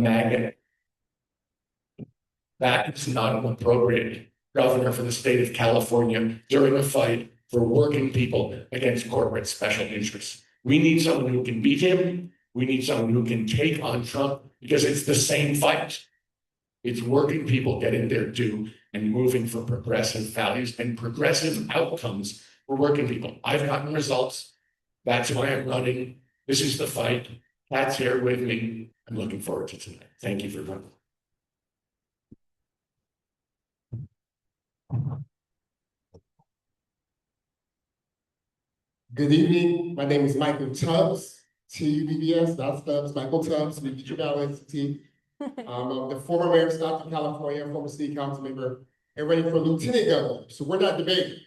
magnet. That is not an appropriate governor for the state of California during a fight for working people against corporate special interests. We need someone who can beat him. We need someone who can take on Trump because it's the same fight. It's working people getting their due and moving for progressive values and progressive outcomes for working people. I've gotten results. That's why I'm running. This is the fight. Pat's here with me. I'm looking forward to tonight. Thank you for coming. Good evening. My name is Michael Tubbs, TUBBS. That's Tubbs, Michael Tubbs, with the Juvenile Institute. I'm the former mayor of Stockton, California, former city council member, and running for lieutenant governor. So we're not debating.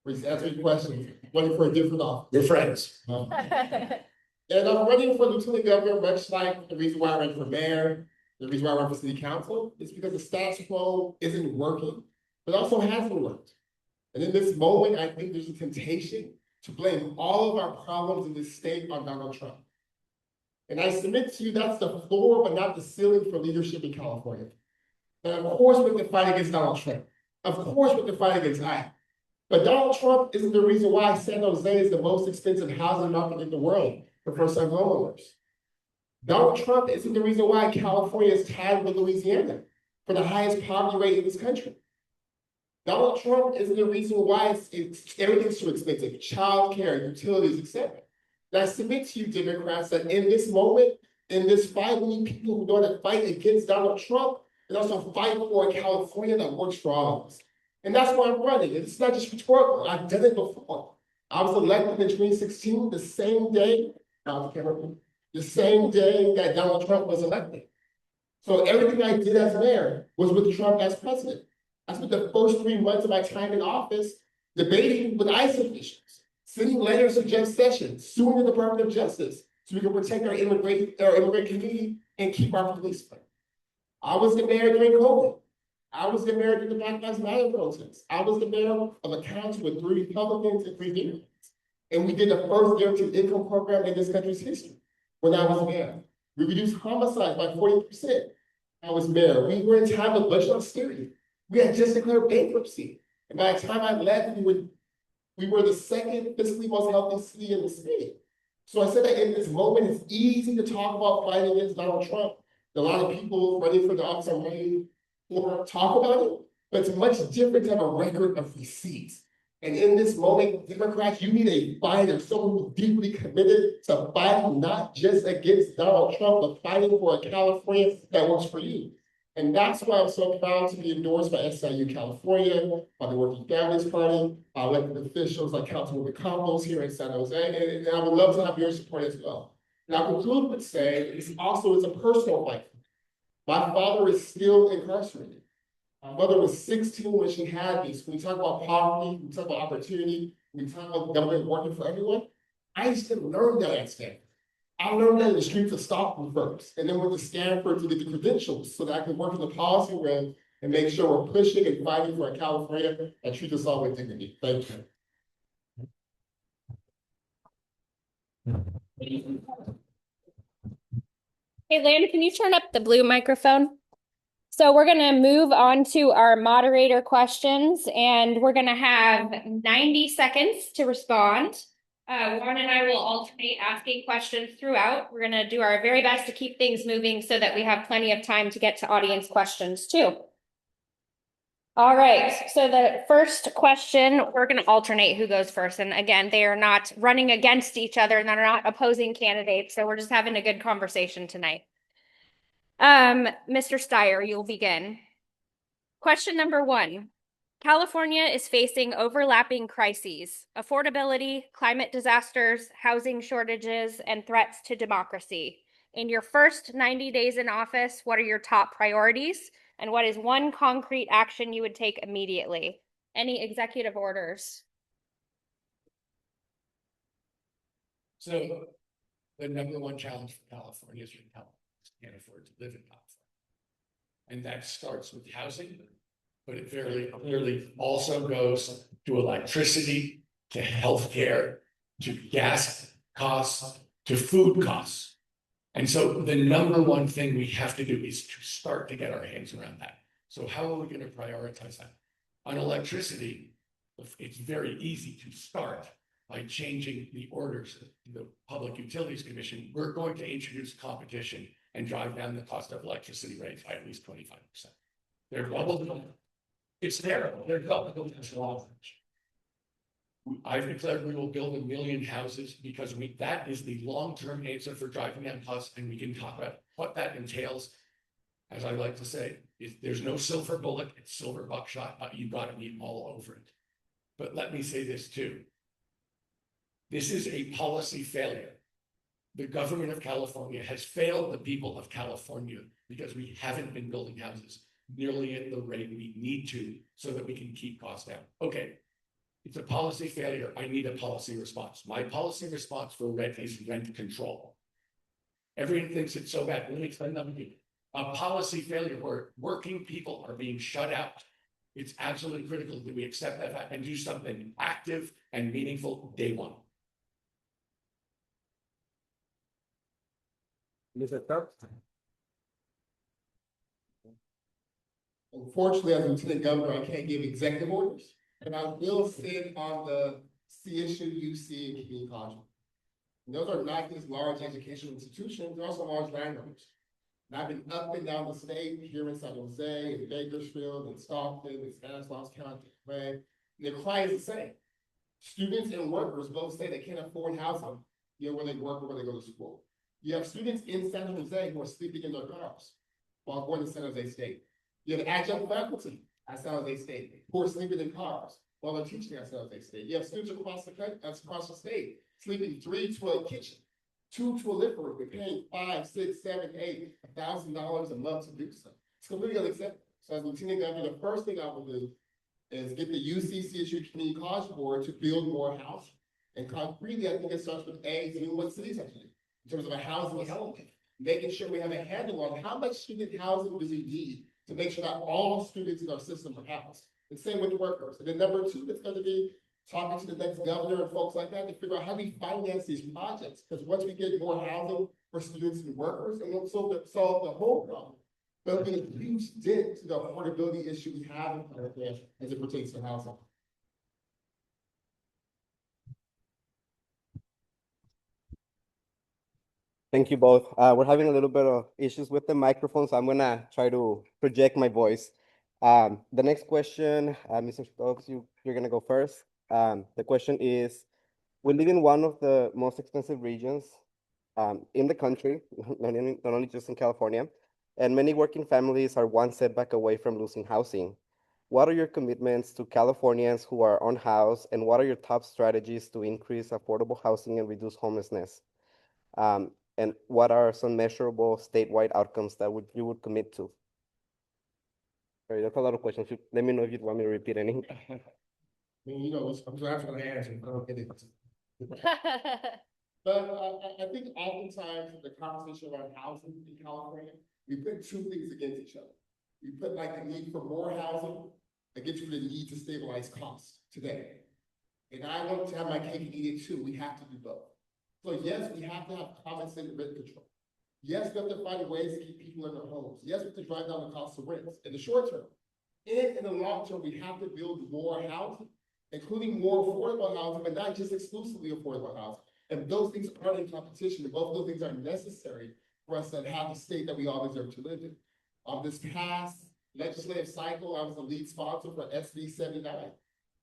We're just answering questions, running for a different office. We're friends. And I'm running for lieutenant governor, much like the reason why I ran for mayor, the reason why I ran for city council, is because the status quo isn't working, but also hasn't worked. And in this moment, I think there's a temptation to blame all of our problems in this state on Donald Trump. And I submit to you that's the floor, but not the ceiling for leadership in California. And of course, we can fight against Donald Trump. Of course, we can fight against ICE. But Donald Trump isn't the reason why San Jose is the most expensive housing market in the world for first-time homeowners. Donald Trump isn't the reason why California is tied with Louisiana for the highest poverty rate in this country. Donald Trump isn't the reason why everything's too expensive, childcare, utilities, etc. And I submit to you, Democrats, that in this moment, in this fight, we need people who are going to fight against Donald Trump and also fight for a California that works for all of us. And that's why I'm running. And it's not just rhetorical. I've done it before. I was elected in 2016, the same day that Donald Trump was elected. So everything I did as mayor was with Trump as president. I spent the first 3 months of my time in office debating with ICE officials, sending letters to Judge Sessions, suing the Department of Justice so we can protect our immigrant community and keep our police fighting. I was the mayor during COVID. I was the mayor during the Black Lives Matter protests. I was the mayor of a county with 3 Republicans and 3 Democrats. And we did the first guaranteed income program in this country's history when I was mayor. We reduced homicides by 40%. I was mayor. We were in time of budget austerity. We had just declared bankruptcy. And by the time I left, we were the second fiscally most healthy city in the state. So I said that in this moment, it's easy to talk about fighting against Donald Trump. A lot of people running for the office are running for talk about it, but it's much different to have a record of receipts. And in this moment, Democrats, you need a fighter, someone who's deeply committed to fighting not just against Donald Trump, but fighting for a California that works for you. And that's why I'm so proud to be endorsed by SIU California, by the Working Families Party, by elected officials like Councilwoman Campos here in San Jose, and I would love to have your support as well. And I'll conclude with saying it's a personal fight. My father is still incarcerated. My mother was 16 when she had these. When we talk about poverty, we talk about opportunity, we talk about government working for everyone. I just didn't learn that at Stanford. I learned that in the streets of Stockton first, and then went to Stanford to get the credentials so that I could work in the policy realm and make sure we're pushing and fighting for a California that treats us all with dignity. Thank you. Hey, Landon, can you turn up the blue microphone? So we're going to move on to our moderator questions, and we're going to have 90 seconds to respond. Juan and I will alternate asking questions throughout. We're going to do our very best to keep things moving so that we have plenty of time to get to audience questions too. All right, so the first question, we're going to alternate who goes first. And again, they are not running against each other and they're not opposing candidates. So we're just having a good conversation tonight. Mr. Steyer, you'll begin. Question number 1. California is facing overlapping crises: affordability, climate disasters, housing shortages, and threats to democracy. In your first 90 days in office, what are your top priorities? And what is one concrete action you would take immediately? Any executive orders? So the number one challenge for California is California can't afford to live in California. And that starts with housing, but it very clearly also goes to electricity, to healthcare, to gas costs, to food costs. And so the number one thing we have to do is to start to get our hands around that. So how are we going to prioritize that? On electricity, it's very easy to start by changing the orders in the Public Utilities Commission. We're going to introduce competition and drive down the cost of electricity rates by at least 25%. They're double. It's terrible. They're double. I've declared we will build 1 million houses because that is the long-term answer for driving down costs, and we can talk about what that entails. As I like to say, there's no silver bullet, it's silver buckshot, but you've got to be all over it. But let me say this too. This is a policy failure. The government of California has failed the people of California because we haven't been building houses nearly at the rate we need to so that we can keep costs down. Okay, it's a policy failure. I need a policy response. My policy response for rent is rent control. Everyone thinks it's so bad. Let me explain that to you. A policy failure where working people are being shut out. It's absolutely critical that we accept that fact and do something active and meaningful day one. Unfortunately, as Lieutenant Governor, I can't give executive orders, and I will sit on the CSU, UC, and community college. And those are not just large educational institutions, they're also large landowners. And I've been up and down the state, here in San Jose, in Bakersfield, in Stockton, in Stanislaus County, and the client is the same. Students and workers both say they can't afford housing, where they work or where they go to school. You have students in San Jose who are sleeping in their cars while going to San Jose State. You have adjunct faculty at San Jose State who are sleeping in cars while they're teaching at San Jose State. You have students across the state sleeping 3 to a kitchen, 2 to a living room. They're paying $5, $6, $7, $8, $1,000 a month to do so. It's completely unacceptable. So as Lieutenant Governor, the first thing I will do is get the UC-CSU Community College Board to build more housing. And concretely, I think it starts with doing what cities have to do in terms of a housing element, making sure we have a handle on how much student housing do we need to make sure that all students in our system are housed. And same with the workers. And then number 2, it's going to be talking to the next governor and folks like that to figure out how we finance these projects. Because once we get more housing for students and workers, and we'll solve the whole problem. But it'll be a huge dent to the affordability issue we have in California as it pertains to housing. Thank you both. We're having a little bit of issues with the microphone, so I'm gonna try to project my voice. The next question, Mr. Stokes, you're gonna go first. The question is, we live in one of the most expensive regions in the country, not only just in California, and many working families are one setback away from losing housing. What are your commitments to Californians who are unhoused, and what are your top strategies to increase affordable housing and reduce homelessness? And what are some measurable statewide outcomes that you would commit to? Sorry, that's a lot of questions. Let me know if you'd want me to repeat any. I mean, I'm trying to answer, but I don't get it. But I think oftentimes the conversation around housing in California, we put 2 things against each other. We put like the need for more housing against the need to stabilize costs today. And I want to have my cake and eat it too. We have to do both. So yes, we have to have common sense rent control. Yes, we have to find ways to keep people in their homes. Yes, we have to drive down the cost of rents in the short term. And in the long term, we have to build more housing, including more affordable housing, but not just exclusively affordable housing. And those things aren't in competition, and both of those things are necessary for us to have the state that we all deserve to live in. This past legislative cycle, I was the lead sponsor for SB 79,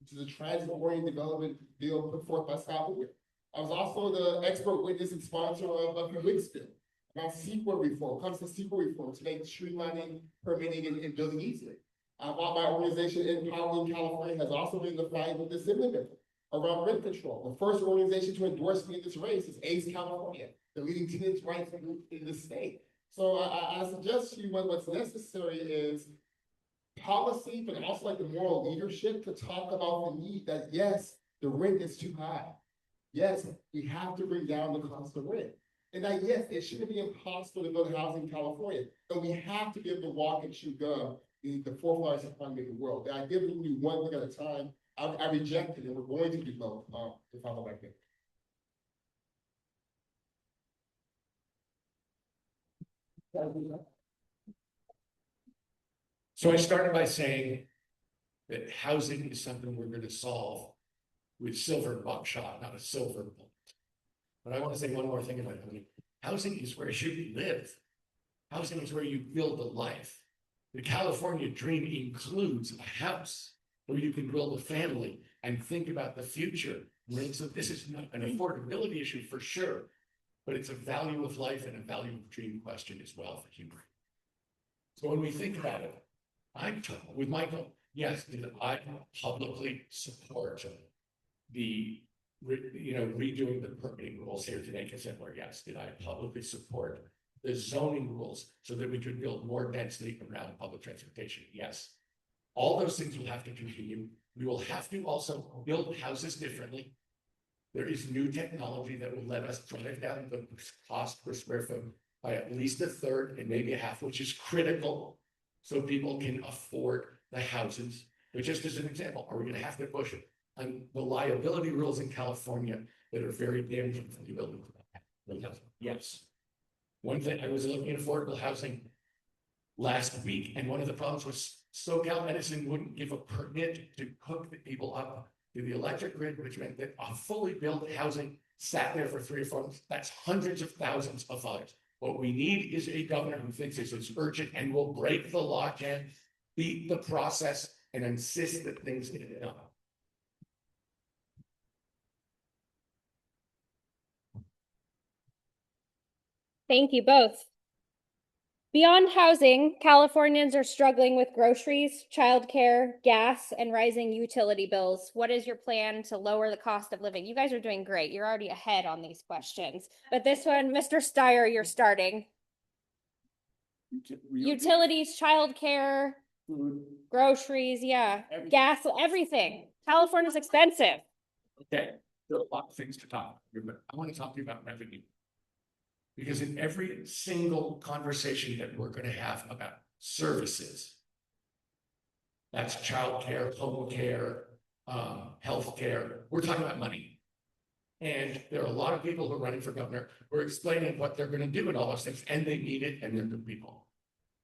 which is a transit-oriented development bill put forth by Scott Woodward. I was also the expert witness and sponsor of the Wicks bill about CEQA reform, comes to CEQA reform to make streamlining, permitting, and building easier. My organization in California has also been in the fight with the Assembly bill around rent control. The first organization to endorse me in this race is AIDS California, the leading tenants' rights group in the state. So I suggest to you what's necessary is policy, but also like the moral leadership to talk about the need that yes, the rent is too high. Yes, we have to bring down the cost of rent. And that yes, it shouldn't be impossible to build housing in California, but we have to be able to walk and chew gum in the 4th largest economy in the world. The idea that we do one thing at a time, I reject it, and we're going to do both if I'm elected. So I started by saying that housing is something we're going to solve with silver buckshot, not a silver bullet. But I want to say one more thing about housing. Housing is where you live. Housing is where you build a life. The California dream includes a house where you can build a family and think about the future. And so this is not an affordability issue for sure, but it's a value of life and a value of dream question as well for human. So when we think about it, with Michael, yes, did I publicly support the redoing the permitting rules here today? Because yes, did I publicly support the zoning rules so that we could build more density around public transportation? Yes. All those things will have to continue. We will have to also build houses differently. There is new technology that will let us drive down the cost per square foot by at least a third and maybe a half, which is critical so people can afford the houses. But just as an example, are we going to have to push it on the liability rules in California that are very damaging for the ability to build? Yes. One thing, I was looking at affordable housing last week, and one of the problems was SoCal Edison wouldn't give a permit to hook the people up to the electric grid, which meant that a fully built housing sat there for 3 or 4 months. That's hundreds of thousands of dollars. What we need is a governor who thinks this is urgent and will break the law, can beat the process, and insist that things get done. Thank you both. Beyond housing, Californians are struggling with groceries, childcare, gas, and rising utility bills. What is your plan to lower the cost of living? You guys are doing great. You're already ahead on these questions. But this one, Mr. Steyer, you're starting. Utilities, childcare, groceries, yeah, gas, everything. California's expensive. Okay, there are a lot of things to talk about, but I want to talk to you about revenue. Because in every single conversation that we're going to have about services, that's childcare, home care, healthcare, we're talking about money. And there are a lot of people who are running for governor who are explaining what they're going to do and all those things, and they need it, and they're good people.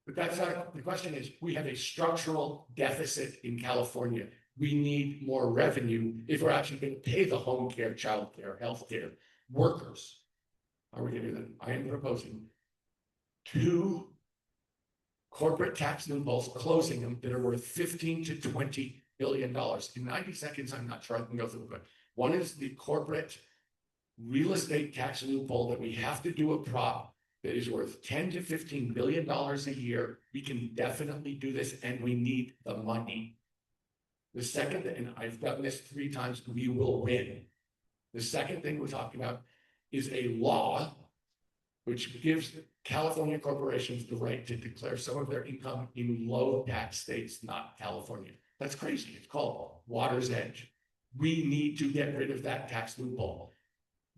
But that's not, the question is, we have a structural deficit in California. We need more revenue if we're actually going to pay the home care, childcare, healthcare workers. Are we going to do that? I am proposing 2 corporate tax loopholes, closing them, that are worth $15 to $20 billion. In 90 seconds, I'm not sure I can go through it. One is the corporate real estate tax loophole that we have to do a prop that is worth $10 to $15 billion a year. We can definitely do this, and we need the money. The second, and I've done this 3 times, we will win. The second thing we're talking about is a law which gives California corporations the right to declare some of their income in low tax states, not California. That's crazy. It's called Water's Edge. We need to get rid of that tax loophole.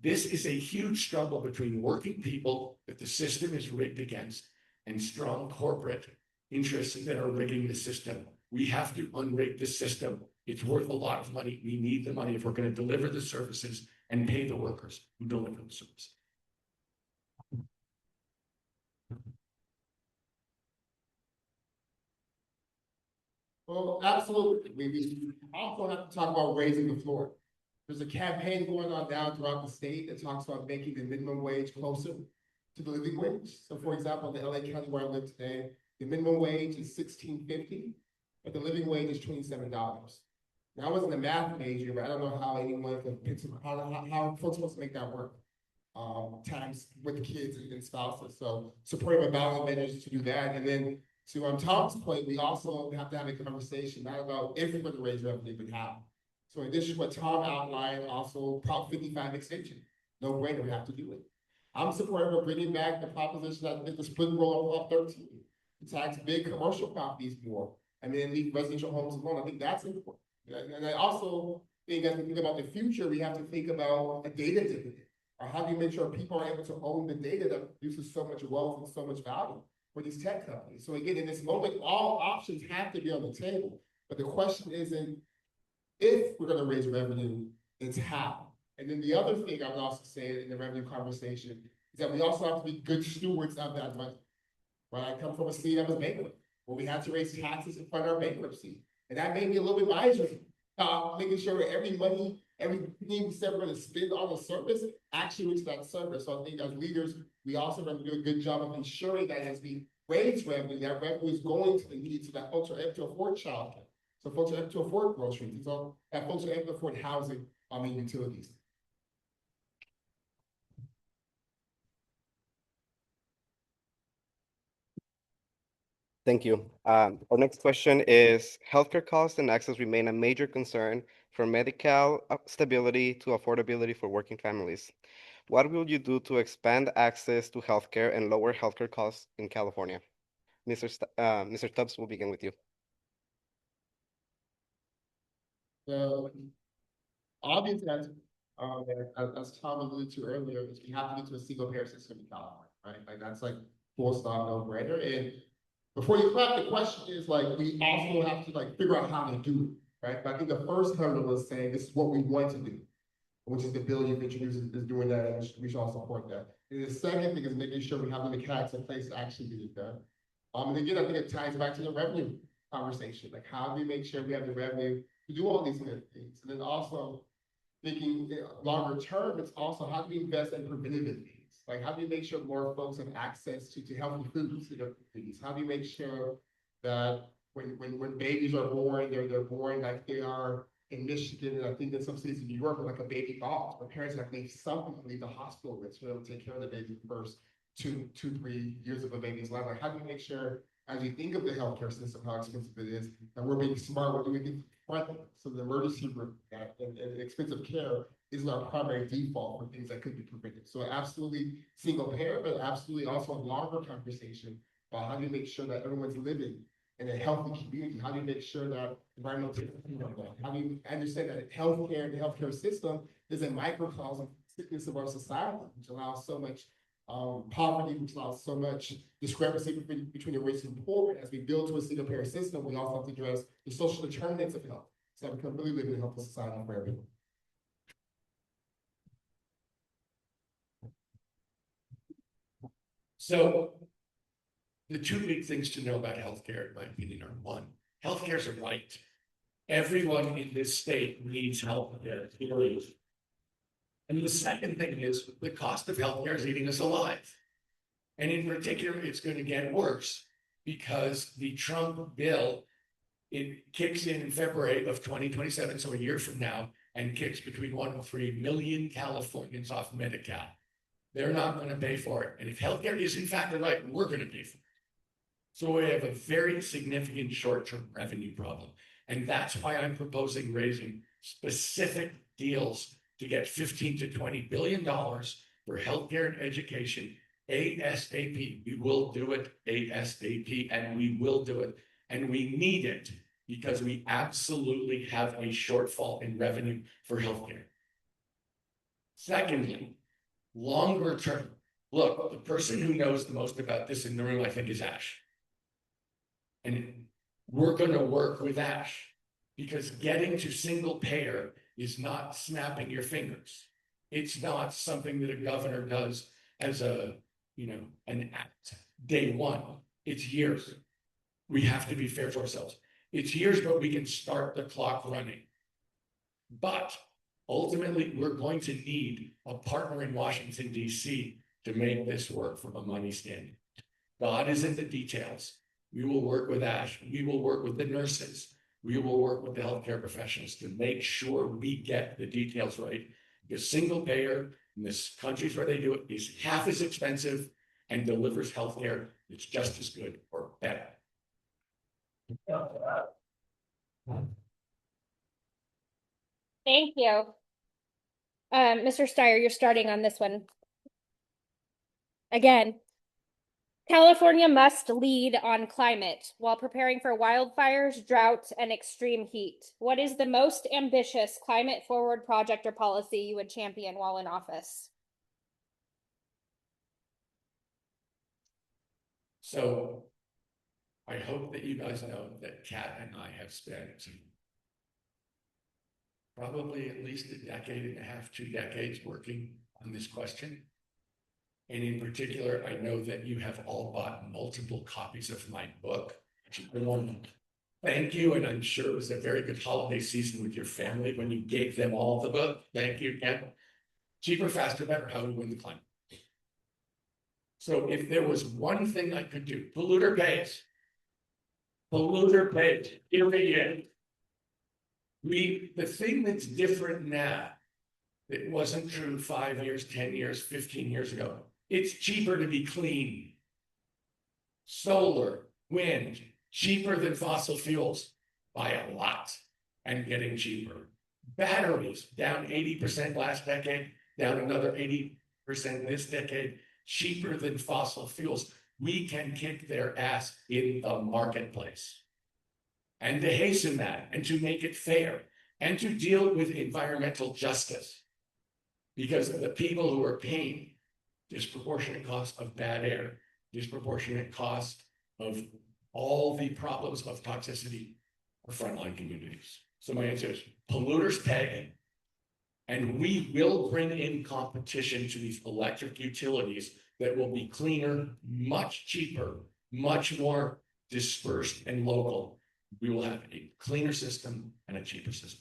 This is a huge struggle between working people that the system is rigged against and strong corporate interests that are rigging the system. We have to unrig the system. It's worth a lot of money. We need the money if we're going to deliver the services and pay the workers who deliver the service. Well, absolutely. We also have to talk about raising the floor. There's a campaign going on now throughout the state that talks about making the minimum wage closer to the living wage. So for example, in the LA County where I live today, the minimum wage is $16.50, but the living wage is $27. Now, I wasn't a math major, but I don't know how anyone can pick how folks supposed to make that work. Times with kids and spouses. So supporting a ballot measures to do that. And then to Tom's point, we also have to have a conversation not about if we're going to raise revenue, but how. So in addition to what Tom outlined, also Prop 55 extension. No brainer, we have to do it. I'm supportive of bringing back the proposition that is the split roll of Prop 13. To tax big commercial properties more and then leave residential homes alone. I think that's important. And I also think as we think about the future, we have to think about a data dividend. Or how do you make sure people are able to own the data that produces so much wealth and so much value for these tech companies? So again, in this moment, all options have to be on the table. But the question isn't if we're going to raise revenue, it's how. And then the other thing I would also say in the revenue conversation is that we also have to be good stewards of that money. Right? I come from a city that was bankrupt, where we had to raise taxes in front of our bankruptcy. And that made me a little bit miserly. Making sure that every money, every penny we said we're going to spend on the service actually went to that service. So I think as leaders, we also have to do a good job of ensuring that as we raise revenue, that revenue is going to the needs so that folks are able to afford childcare. So folks are able to afford groceries. And so that folks are able to afford housing and utilities. Thank you. Our next question is, healthcare costs and access remain a major concern from medical stability to affordability for working families. What will you do to expand access to healthcare and lower healthcare costs in California? Mr. Tubbs, we'll begin with you. The obvious answer, as Tom alluded to earlier, is we have to get to a single payer system in California, right? Like that's like full stop, no brainer. And before you clap, the question is like we also have to like figure out how to do it, right? But I think the first hurdle is saying this is what we want to do, which is the bill you've introduced is doing that, and we should all support that. And the second thing is making sure we have the mechanics in place to actually get it done. And again, I think it ties back to the revenue conversation. Like how do we make sure we have the revenue to do all these good things? And then also thinking longer term, it's also how do we invest in preventative things? Like how do you make sure more folks have access to healthy foods in their communities? How do you make sure that when babies are born, they're born like they are in Michigan, and I think in some cities in New York, like a baby vault, where parents have to leave something to leave the hospital with to be able to take care of the baby first 3 years of a baby's life. Like how do we make sure as we think of the healthcare system, how expensive it is, that we're being smart, we're doing it front, so the emergency room and expensive care isn't our primary default for things that could be prevented. So absolutely single payer, but absolutely also a longer conversation about how do you make sure that everyone's living in a healthy community? How do you make sure that environmental, how do you understand that healthcare and the healthcare system is a microcosm sickness of our society, which allows so much poverty, which allows so much discrepancy between the rich and poor. As we build to a single payer system, we also have to address the social determinants of health, so that we can really live in a healthy society for everyone. So the two big things to know about healthcare, in my opinion, are one, healthcare is a right. Everyone in this state needs healthcare, period. And the second thing is the cost of healthcare is eating us alive. And in particular, it's going to get worse because the Trump bill, it kicks in February of 2027, so a year from now, and kicks between 1 and 3 million Californians off Medi-Cal. They're not going to pay for it. And if healthcare is in fact the right, we're going to pay for it. So we have a very significant short-term revenue problem. And that's why I'm proposing raising specific deals to get $15 to $20 billion for healthcare and education ASAP. We will do it ASAP, and we will do it. And we need it because we absolutely have a shortfall in revenue for healthcare. Secondly, longer term. Look, the person who knows the most about this in the room, I think, is Ash. And we're going to work with Ash because getting to single payer is not snapping your fingers. It's not something that a governor does as an act day one. It's years. We have to be fair to ourselves. It's years, but we can start the clock running. But ultimately, we're going to need a partner in Washington, D.C. to make this work from a money standpoint. God is in the details. We will work with Ash. We will work with the nurses. We will work with the healthcare professionals to make sure we get the details right. Because single payer in this countries where they do it is half as expensive and delivers healthcare that's just as good or better. Thank you. Mr. Steyer, you're starting on this one. Again, California must lead on climate while preparing for wildfires, drought, and extreme heat. What is the most ambitious climate forward project or policy you would champion while in office? So I hope that you guys know that Kat and I have spent probably at least a decade and a half, 2 decades working on this question. And in particular, I know that you have all bought multiple copies of my book. Thank you, and I'm sure it was a very good holiday season with your family when you gave them all the book. Thank you again. Cheaper, faster, better, how we win the climate. So if there was one thing I could do, polluter pays. Polluter pays, period. The thing that's different now, it wasn't true 5 years, 10 years, 15 years ago. It's cheaper to be clean. Solar, wind, cheaper than fossil fuels by a lot and getting cheaper. Batteries down 80% last decade, down another 80% this decade, cheaper than fossil fuels. We can kick their ass in the marketplace. And to hasten that and to make it fair and to deal with environmental justice. Because the people who are paying disproportionate cost of bad air, disproportionate cost of all the problems of toxicity are frontline communities. So my answer is polluters pay, and we will bring in competition to these electric utilities that will be cleaner, much cheaper, much more dispersed and local. We will have a cleaner system and a cheaper system.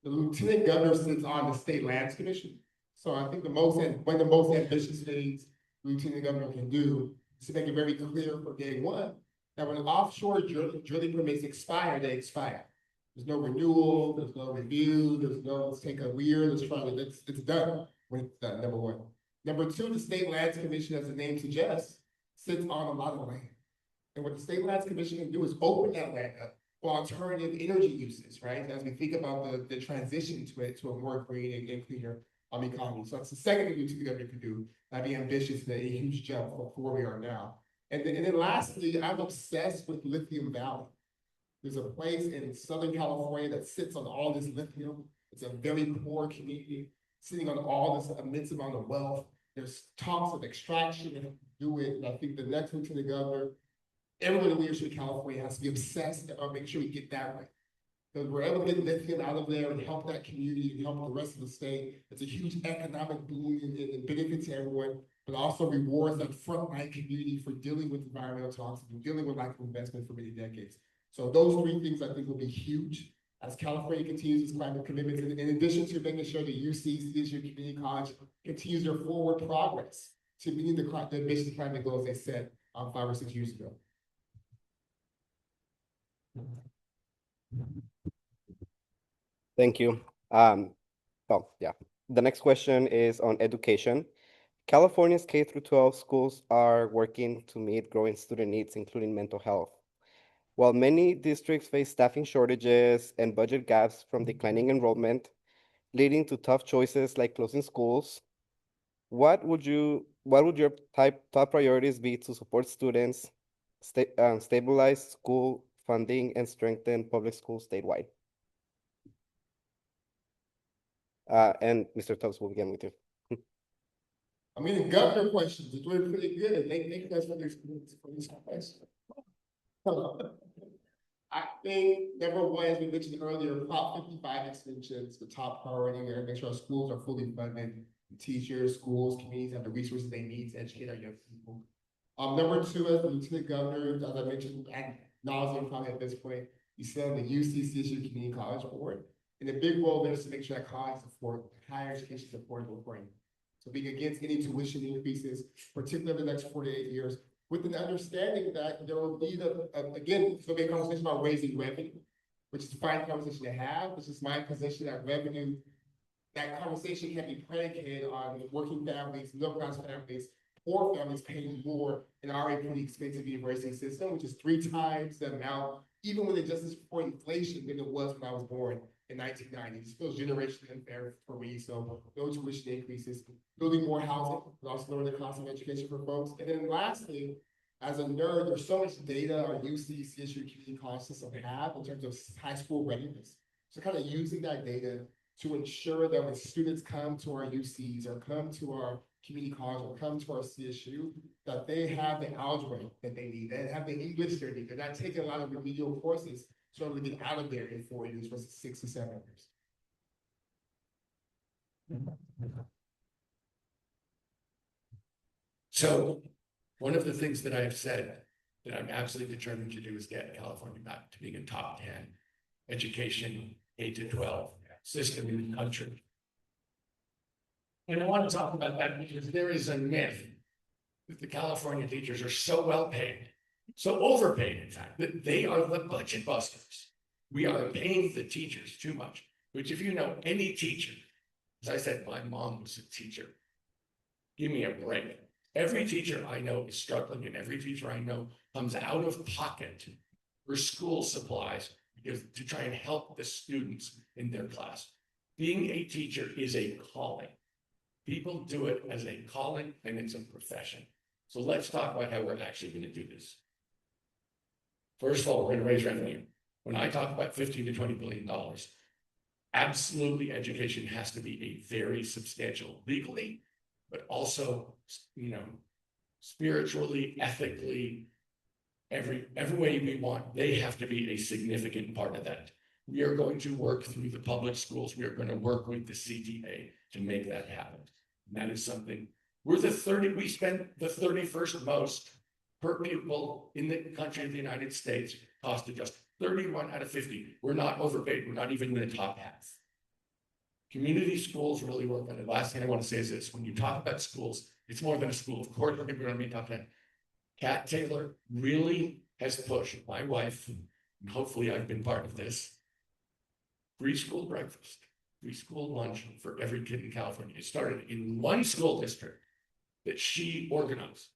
The lieutenant governor sits on the state lands commission. So I think one of the most ambitious things the lieutenant governor can do is to make it very clear from day one that when offshore drilling permits expire, they expire. There's no renewal, there's no review, there's no, let's take a year, let's try it, it's done when it's done, number one. Number two, the state lands commission, as the name suggests, sits on a lot of land. And what the state lands commission can do is open that land up for alternative energy uses, right? As we think about the transition to a more green and cleaner economy. So that's the second thing the government can do. That'd be ambitious and a huge jump from where we are now. And then lastly, I'm obsessed with Lithium Valley. There's a place in Southern California that sits on all this lithium. It's a very poor community, sitting on all this immense amount of wealth. There's talks of extraction and do it. And I think the next lieutenant governor, everyone in the leadership of California has to be obsessed about making sure we get that right. Because we're able to get lithium out of there and help that community and help the rest of the state. It's a huge economic boon and benefit to everyone, but also rewards that frontline community for dealing with environmental toxins and dealing with lack of investment for many decades. So those three things I think will be huge as California continues its climate commitments, in addition to making sure that UC, CSU Community College continues their forward progress to meeting the ambitious climate goals they set 5 or 6 years ago. Thank you. Yeah. The next question is on education. California's K through 12 schools are working to meet growing student needs, including mental health. While many districts face staffing shortages and budget gaps from declining enrollment, leading to tough choices like closing schools, what would your top priorities be to support students, stabilize school funding, and strengthen public schools statewide? And Mr. Tubbs, we'll begin with you. I mean, governor questions, it's doing pretty good. Thank you guys for this question. I think number one, as we mentioned earlier, Prop 55 extensions, the top priority. We gotta make sure our schools are fully funded. Teachers, schools, communities have the resources they need to educate our young people. Number two, as the lieutenant governor, as I mentioned, ad nauseam probably at this point, you said the UCCSU Community College Board. And the big role there is to make sure that college support, higher education is affordable for you. So being against any tuition increases, particularly the next 4 to 8 years, with an understanding that there will be again, it's gonna be a conversation about raising revenue, which is a fine conversation to have. This is my position that revenue, that conversation can be predicated on working families, middle-class families, poor families paying more in an already pretty expensive university system, which is 3 times the amount, even when adjusted for inflation, than it was when I was born in 1990. It feels generationally unfair for me. So no tuition increases, building more housing, but also lowering the cost of education for folks. And then lastly, as a nerd, there's so much data our UC, CSU, community college system have in terms of high school readiness. So kind of using that data to ensure that when students come to our UCs or come to our community college or come to our CSU, that they have the algebra that they need, they have the English they need. They're not taking a lot of remedial courses So to get out of there in 4 years versus 6 or 7 years. So one of the things that I have said that I'm absolutely determined to do is get California back to being a top 10 education 8 to 12 system in the country. And I want to talk about that because there is a myth that the California teachers are so well paid, so overpaid, in fact, that they are the budget busters. We are paying the teachers too much, which if you know any teacher, as I said, my mom was a teacher. Give me a break. Every teacher I know is struggling, and every teacher I know comes out of pocket for school supplies because to try and help the students in their class. Being a teacher is a calling. People do it as a calling and it's a profession. So let's talk about how we're actually going to do this. First of all, we're going to raise revenue. When I talk about $15 to $20 billion, absolutely education has to be a very substantial legally, but also, spiritually, ethically, every way we want, they have to be a significant part of that. We are going to work through the public schools. We are going to work with the CTA to make that happen. And that is something, we spend the 31st most per pupil in the country of the United States, cost of just 31 out of 50. We're not overpaid. We're not even in the top half. Community schools really work on it. Last thing I want to say is this: when you talk about schools, it's more than a school. Of course, we're going to be top 10. Kat Taylor really has pushed my wife, and hopefully I've been part of this, free school breakfast, free school lunch for every kid in California. It started in one school district that she organized.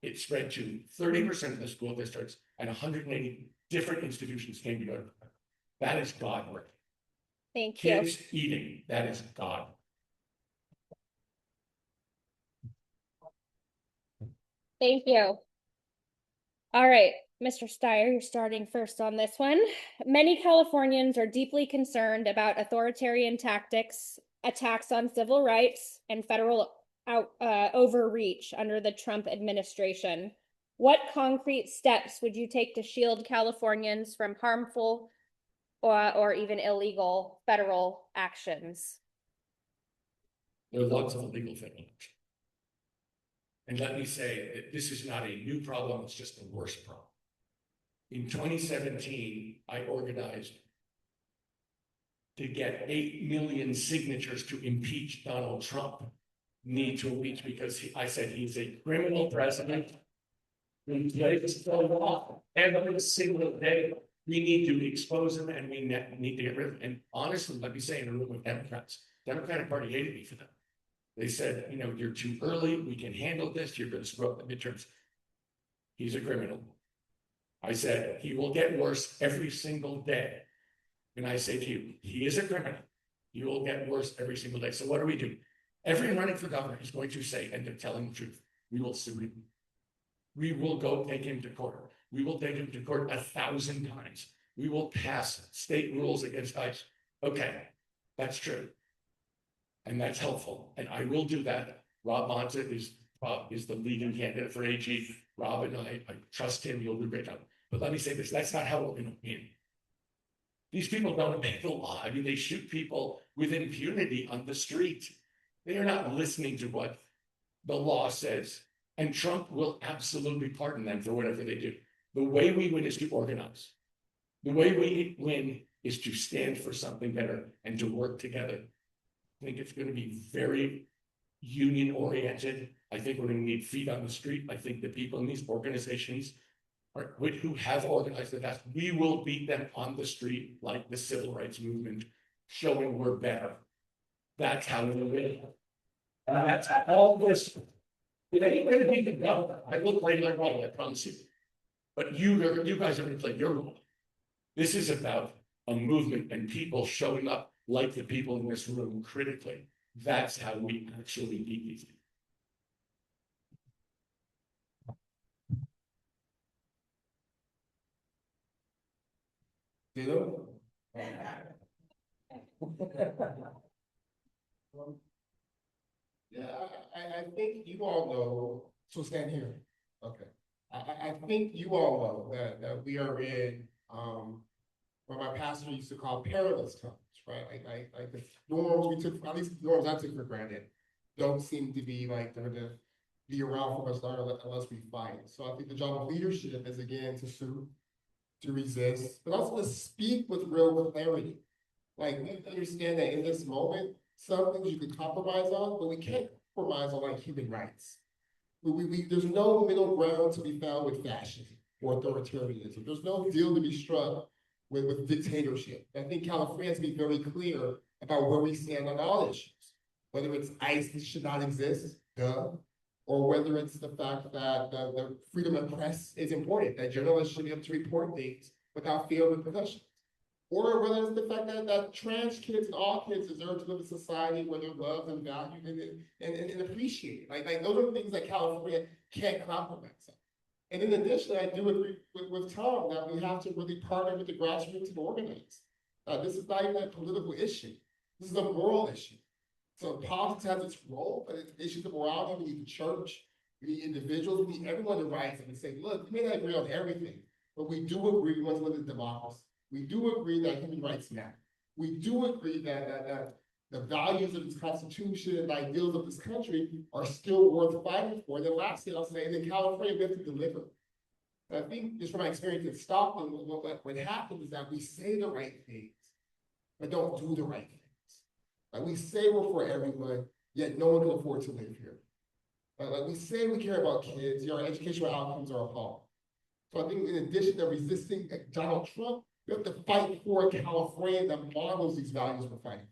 It spread to 30% of the school districts, and 180 different institutions came together. That is God work. Thank you. Kids eating, that is God. Thank you. All right, Mr. Steyer, you're starting first on this one. Many Californians are deeply concerned about authoritarian tactics, attacks on civil rights, and federal overreach under the Trump administration. What concrete steps would you take to shield Californians from harmful or even illegal federal actions? There are lots of illegal federal action. And let me say that this is not a new problem, it's just the worst problem. In 2017, I organized to get 8 million signatures to impeach Donald Trump. Need to impeach because I said he's a criminal president. Who breaks the law every single day. We need to expose him and we need to get rid of him. And honestly, let me say, in a room with Democrats, Democratic Party hated me for that. They said, you're too early. We can handle this. You're going to screw up the midterms. He's a criminal. I said, he will get worse every single day. And I say to you, he is a criminal. He will get worse every single day. So what do we do? Everyone running for governor is going to say, and they're telling the truth, we will sue him. We will go take him to court. We will take him to court 1,000 times. We will pass state rules against ICE. Okay, that's true. And that's helpful. And I will do that. Rob Monza is the leading candidate for AG. Rob and I trust him. He'll do a great job. But let me say this, that's not how we're going to win. These people don't obey the law. I mean, they shoot people with impunity on the street. They are not listening to what the law says. And Trump will absolutely pardon them for whatever they do. The way we win is to organize. The way we win is to stand for something better and to work together. I think it's going to be very union oriented. I think we're going to need feet on the street. I think the people in these organizations who have organized the past, we will beat them on the street like the civil rights movement, showing we're better. That's how we win. And that's all this. It ain't going to be the government. I will play my role, I promise you. But you guys are going to play your role. This is about a movement and people showing up like the people in this room critically. That's how we actually beat these people. Ditto. Yeah, I think you all know, so stand here. Okay. I think you all know that we are in what my pastor used to call perilous times, right? Like the norms we took, at least the norms I took for granted, don't seem to be like they're gonna be around for us long unless we fight. So I think the job of leadership is again to sue, to resist, but also to speak with real clarity. Like we understand that in this moment, some things you can compromise on, but we can't compromise on like human rights. There's no middle ground to be found with fascism or authoritarianism. There's no deal to be struck with dictatorship. I think California has to be very clear about where we stand on all issues, whether it's ICE that should not exist, duh, or whether it's the fact that the freedom of press is important, that journalists should be able to report things without fear of repercussions. Or whether it's the fact that trans kids and all kids deserve to live in a society where they're loved and valued and appreciated. Like those are things that California can't compromise on. And in addition, I do agree with Tom that we have to really partner with the grassroots and organize. This is not even a political issue. This is a moral issue. So politics has its role, but it's issues of morality. We need the church, we need individuals, we need everyone to rise up and say, look, we may not agree on everything, but we do agree we want to live in democracy. We do agree that human rights matter. We do agree that the values of this Constitution and ideals of this country are still worth fighting for. And then lastly, I'll say, in California, we have to deliver. And I think just from my experience in Stockton, what happens is that we say the right things, but don't do the right things. Like we say we're for everyone, yet no one can afford to live here. Like we say we care about kids, yet our educational outcomes are appalling. So I think in addition to resisting Donald Trump, we have to fight for a California that models these values we're fighting.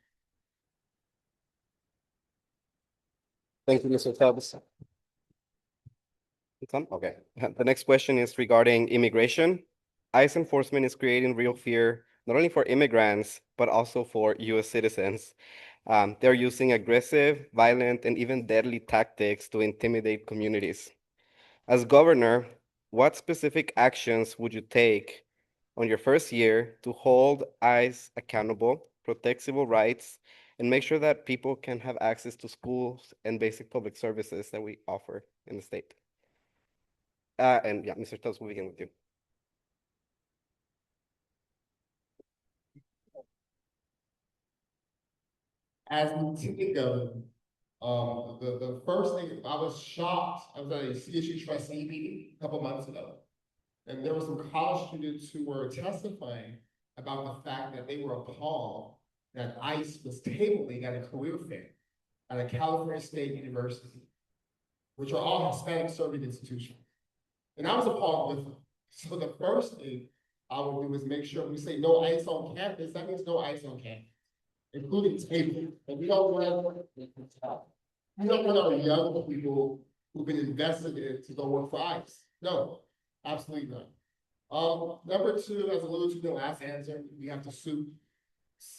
Thank you, Mr. Tubbs. Okay. The next question is regarding immigration. ICE enforcement is creating real fear, not only for immigrants, but also for US citizens. They're using aggressive, violent, and even deadly tactics to intimidate communities. As governor, what specific actions would you take on your first year to hold ICE accountable, protect civil rights, and make sure that people can have access to schools and basic public services that we offer in the state? And yeah, Mr. Tubbs, we'll begin with you. As lieutenant governor, the first thing, I was shocked. I was at a CSU trustee meeting a couple months ago. And there were some college students who were testifying about the fact that they were appalled that ICE was tabling at a career fair at a California State University, which are all Hispanic serving institutions. And I was appalled with them. So the first thing I would do is make sure when we say no ICE on campus, that means no ICE on campus, including tabling. And we don't want our young people who've been invested in to go work for ICE. No, absolutely not. Number two, as alluded to in the last answer, we have to sue.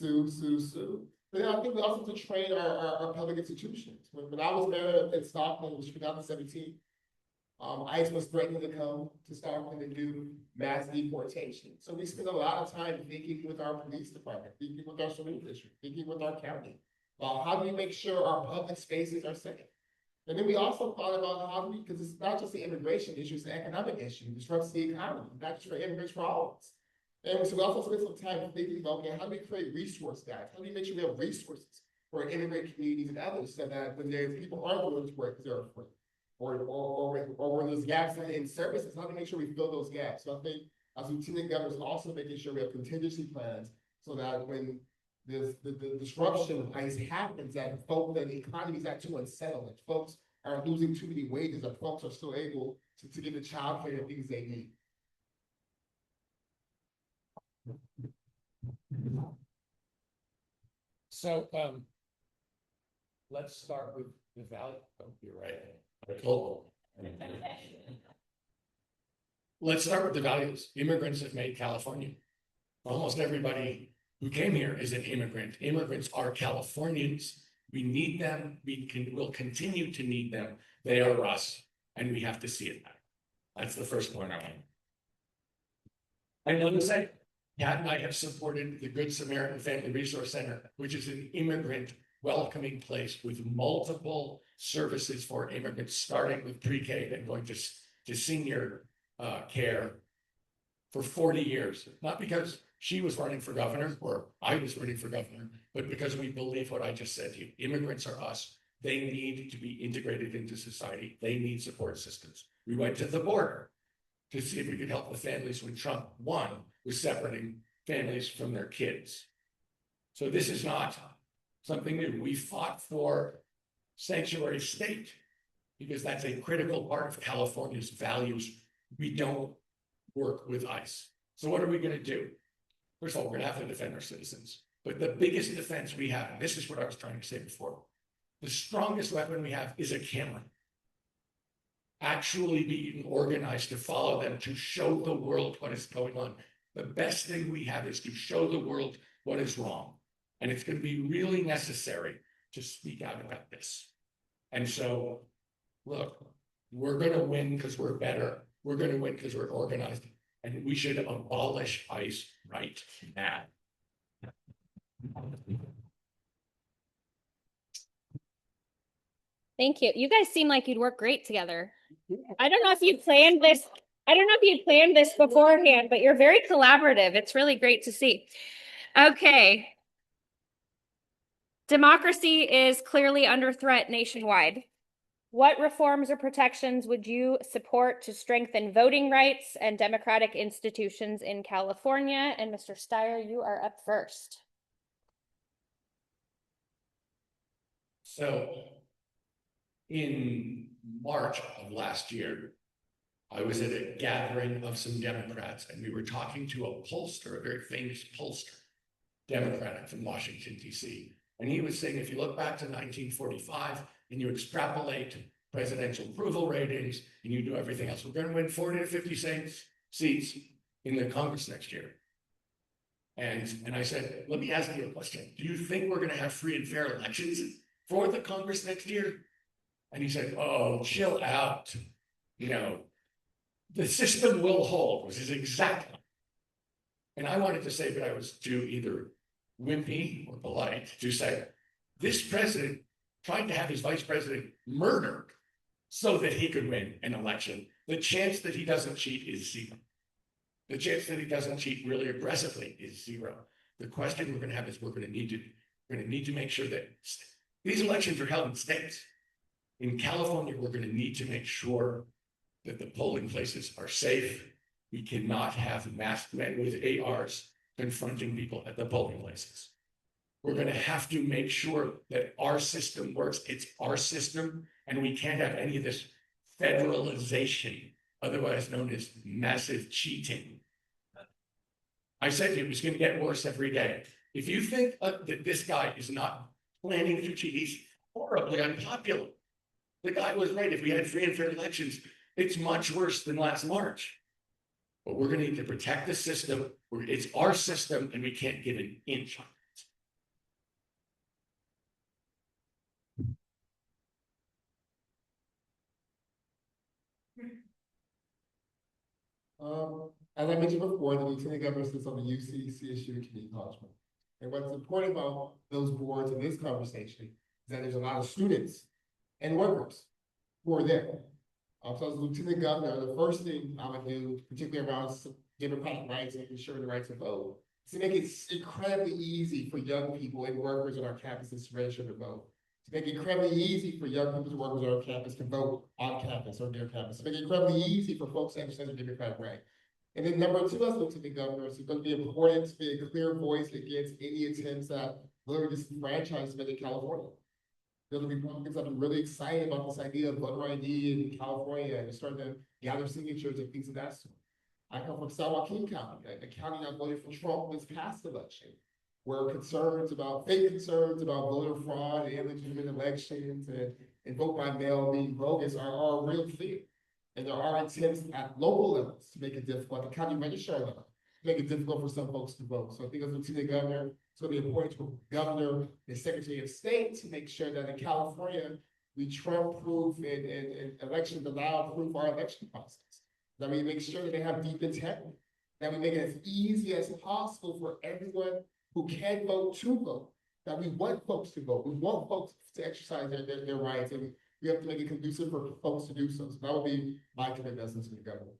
But then I think we also have to train our public institutions. When I was mayor in Stockton, it was 2017, ICE was threatening to come to Stockton and do mass deportation. So we spent a lot of time thinking with our police department, thinking with our school district, thinking with our county, about how do we make sure our public spaces are safe. And then we also thought about how do we, because it's not just the immigration issue, it's the economic issue, it disrupts the economy, not just for immigrants, for all of us. And so we also spent some time thinking about, okay, how do we create resource guides? How do we make sure we have resources for immigrant communities and others so that when there's people aren't going to work, they're free. Or when there's gaps in services, how do we make sure we fill those gaps? So I think as lieutenant governors, also making sure we have contingency plans so that when the disruption of ICE happens, that folks, that the economy is not too unsettled, that folks are losing too many wages, that folks are still able to get the child care and things they need. So, let's start with the value. Oh, you're right. Cool. Let's start with the values. Immigrants have made California. Almost everybody who came here is an immigrant. Immigrants are Californians. We need them. We'll continue to need them. They are us, and we have to see it now. That's the first point I want. I want to say, Pat and I have supported the Good Samaritan Family Resource Center, which is an immigrant welcoming place with multiple services for immigrants, starting with pre-K and going to senior care for 40 years. Not because she was running for governor, or I was running for governor, but because we believe what I just said to you, immigrants are us. They need to be integrated into society. They need support systems. We went to the border to see if we could help the families when Trump won, was separating families from their kids. So this is not something new. We fought for sanctuary state because that's a critical part of California's values. We don't work with ICE. So what are we going to do? First of all, we're going to have to defend our citizens. But the biggest defense we have, and this is what I was trying to say before, the strongest weapon we have is a camera. Actually being organized to follow them, to show the world what is going on. The best thing we have is to show the world what is wrong. And it's going to be really necessary to speak out about this. And so, look, we're going to win because we're better. We're going to win because we're organized. And we should abolish ICE right now. Thank you. You guys seem like you'd work great together. I don't know if you planned this. I don't know if you planned this beforehand, but you're very collaborative. It's really great to see. Okay. Democracy is clearly under threat nationwide. What reforms or protections would you support to strengthen voting rights and democratic institutions in California? And Mr. Steyer, you are up first. So in March of last year, I was at a gathering of some Democrats, and we were talking to a pollster, a very famous pollster, Democrat from Washington, D.C. And he was saying, if you look back to 1945 and you extrapolate presidential approval ratings and you do everything else, we're going to win 40 to 50 seats in the Congress next year. And I said, let me ask you a question. Do you think we're going to have free and fair elections for the Congress next year? And he said, oh, chill out. You know, the system will hold, was his exact line. And I wanted to say, but I was too either wimpy or polite to say, this president tried to have his vice president murdered so that he could win an election. The chance that he doesn't cheat is zero. The chance that he doesn't cheat really aggressively is zero. The question we're going to have is we're going to need to make sure that these elections are held in states. In California, we're going to need to make sure that the polling places are safe. We cannot have masked men with ARs confronting people at the polling places. We're going to have to make sure that our system works. It's our system, and we can't have any of this federalization, otherwise known as massive cheating. I said to you, it's going to get worse every day. If you think that this guy is not planning to cheat, he's horribly unpopular. The guy was right. If we had free and fair elections, it's much worse than last March. But we're going to need to protect the system. It's our system, and we can't give an inch on it. As I mentioned before, the lieutenant governor sits on the UCC issue and community college board. And what's important about those boards in this conversation is that there's a lot of students and workers who are there. So as lieutenant governor, the first thing I would do, particularly around democratic rights and ensuring the right to vote, is to make it incredibly easy for young people and workers on our campuses to register to vote. To make it incredibly easy for young people and workers on our campus to vote on campus or near campus. To make it incredibly easy for folks to understand the democratic right. And then number two, as lieutenant governor, it's going to be important to be a clear voice against any attempts at literally disenfranchisement in California. There'll be Republicans that are really excited about this idea of voter ID in California and starting to gather signatures and things of that sort. I come from San Joaquin County, a county that voted for Trump in this past election, where fake concerns about voter fraud and illegitimate elections and vote by mail being bogus are real clear. And there are attempts at local levels to make it difficult, at the county registrar level, to make it difficult for some folks to vote. So I think as lieutenant governor, it's going to be important for governor and secretary of state to make sure that in California, we Trump-proof and elections allow-proof our election process. That we make sure that they have deep integrity. That we make it as easy as possible for everyone who can vote to vote. That we want folks to vote. We want folks to exercise their rights. And we have to make it conducive for folks to do so. So that would be my commitment as the government.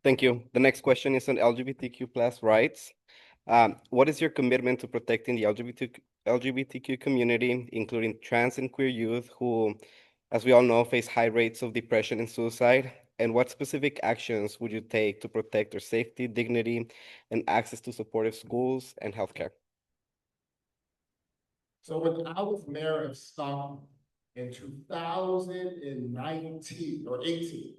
Thank you. The next question is on LGBTQ plus rights. What is your commitment to protecting the LGBTQ community, including trans and queer youth who, as we all know, face high rates of depression and suicide? And what specific actions would you take to protect their safety, dignity, and access to supportive schools and healthcare? So when I was mayor of Stockton in 2019 or 18,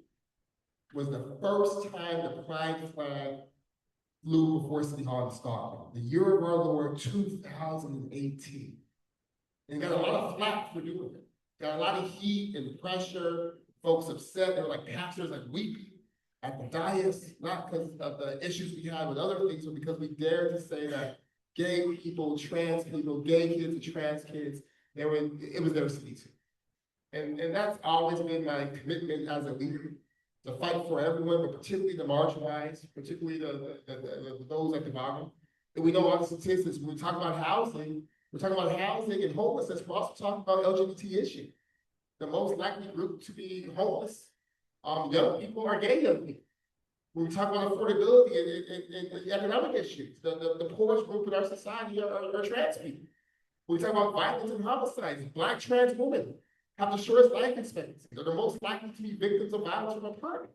was the first time the pride flag flew before City Hall in Stockton, the year of our Lord 2018. And got a lot of flack for doing it. Got a lot of heat and pressure, folks upset, they were like pastors like weeping at the dais, not because of the issues we had with other things, but because we dared to say that gay people, trans people, gay kids and trans kids, it was their city too. And that's always been my commitment as a leader, to fight for everyone, but particularly the marginalized, particularly those at the bottom. And we know all the statistics. When we talk about housing, we're talking about housing and homelessness. We're also talking about LGBT issue. The most likely group to be homeless, young people are gay young people. When we talk about affordability and economic issues, the poorest group in our society are trans people. When we talk about violence and homicides, Black trans women have the shortest life expectancy. They're the most likely to be victims of violence from a partner.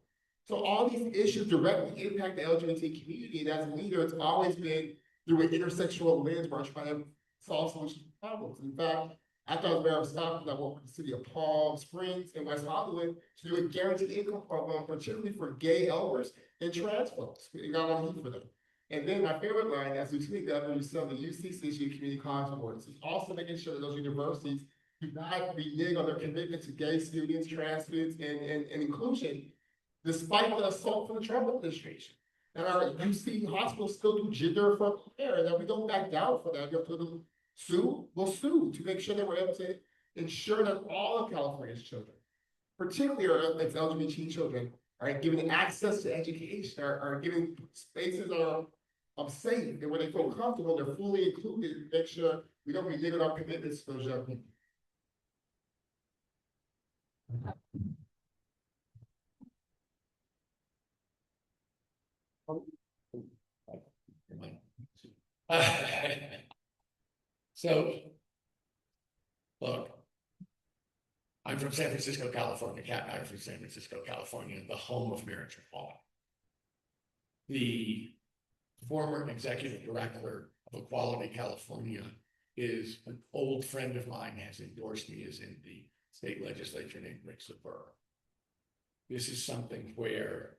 So all these issues directly impact the LGBT community. And as a leader, it's always been through an intersectional lens where I try to solve solutions to problems. In fact, after I was mayor of Stockton, I worked with the city of Palm Springs and West Hollywood to do a guaranteed income program, particularly for gay elders and trans folks. We got a lot of heat for them. And then my favorite line as Lieutenant Governor, you said the UCCSU Community College Boards is also making sure that those universities do not renege on their commitment to gay students, trans students, and inclusion, despite the assault from the Trump administration. And our UC hospitals still do gender-affirming care, and that we don't back down for that. You have to sue, we'll sue to make sure that we're able to ensure that all of California's children, particularly its LGBT children, are given access to education, are given spaces that are safe, and where they feel comfortable, they're fully included, make sure we don't renege on our commitments to those young people. So, look, I'm from San Francisco, California. Cat and I are from San Francisco, California, the home of marriage equality. The former executive director of Equality California is an old friend of mine, has endorsed me as in the state legislature named Rick Sabur. This is something where,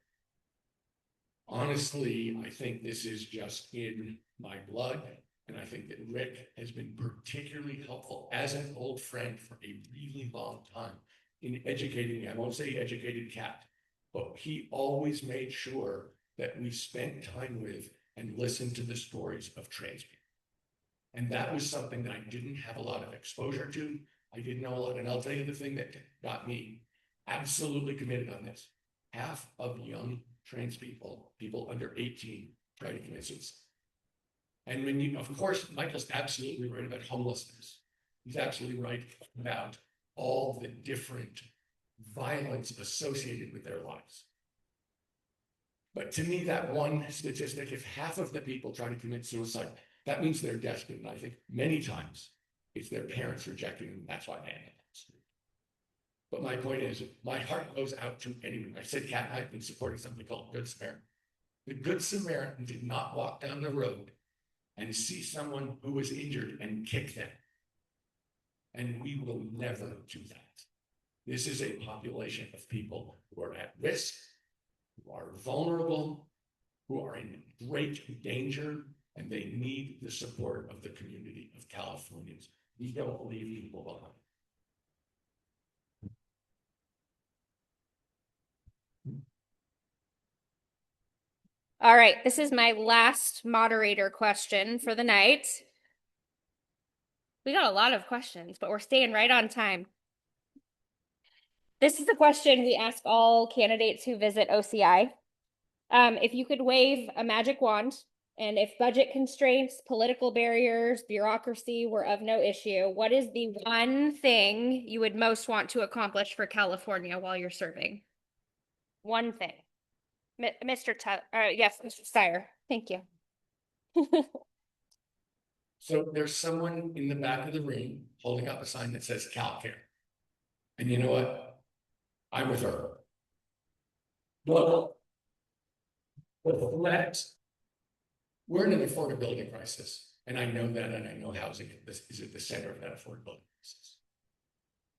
honestly, I think this is just in my blood. And I think that Rick has been particularly helpful as an old friend for a really long time in educating me. I won't say educated Cat, but he always made sure that we spent time with and listened to the stories of trans people. And that was something that I didn't have a lot of exposure to. I didn't know a lot. And I'll tell you the thing that got me absolutely committed on this. Half of young trans people, people under 18, try to commit suicide. And when you, of course, Michael's absolutely right about homelessness. He's absolutely right about all the different violence associated with their lives. But to me, that one statistic, if half of the people try to commit suicide, that means they're desperate. And I think many times it's their parents rejecting them. That's why they end up on the street. But my point is, my heart goes out to anyone. I said, Kat and I have been supporting something called Good Samaritan. The Good Samaritan did not walk down the road and see someone who was injured and kick them. And we will never do that. This is a population of people who are at risk, who are vulnerable, who are in great danger, and they need the support of the community of Californians. We don't leave people behind. All right, this is my last moderator question for the night. We got a lot of questions, but we're staying right on time. This is a question we ask all candidates who visit OCI. If you could wave a magic wand, and if budget constraints, political barriers, bureaucracy were of no issue, what is the one thing you would most want to accomplish for California while you're serving? One thing. Mr. Yes, Mr. Steyer. Thank you. So there's someone in the back of the room holding up a sign that says CalCare. And you know what? I'm with her. Look, the threat, we're in an affordability crisis. And I know that, and I know housing is at the center of that affordability crisis.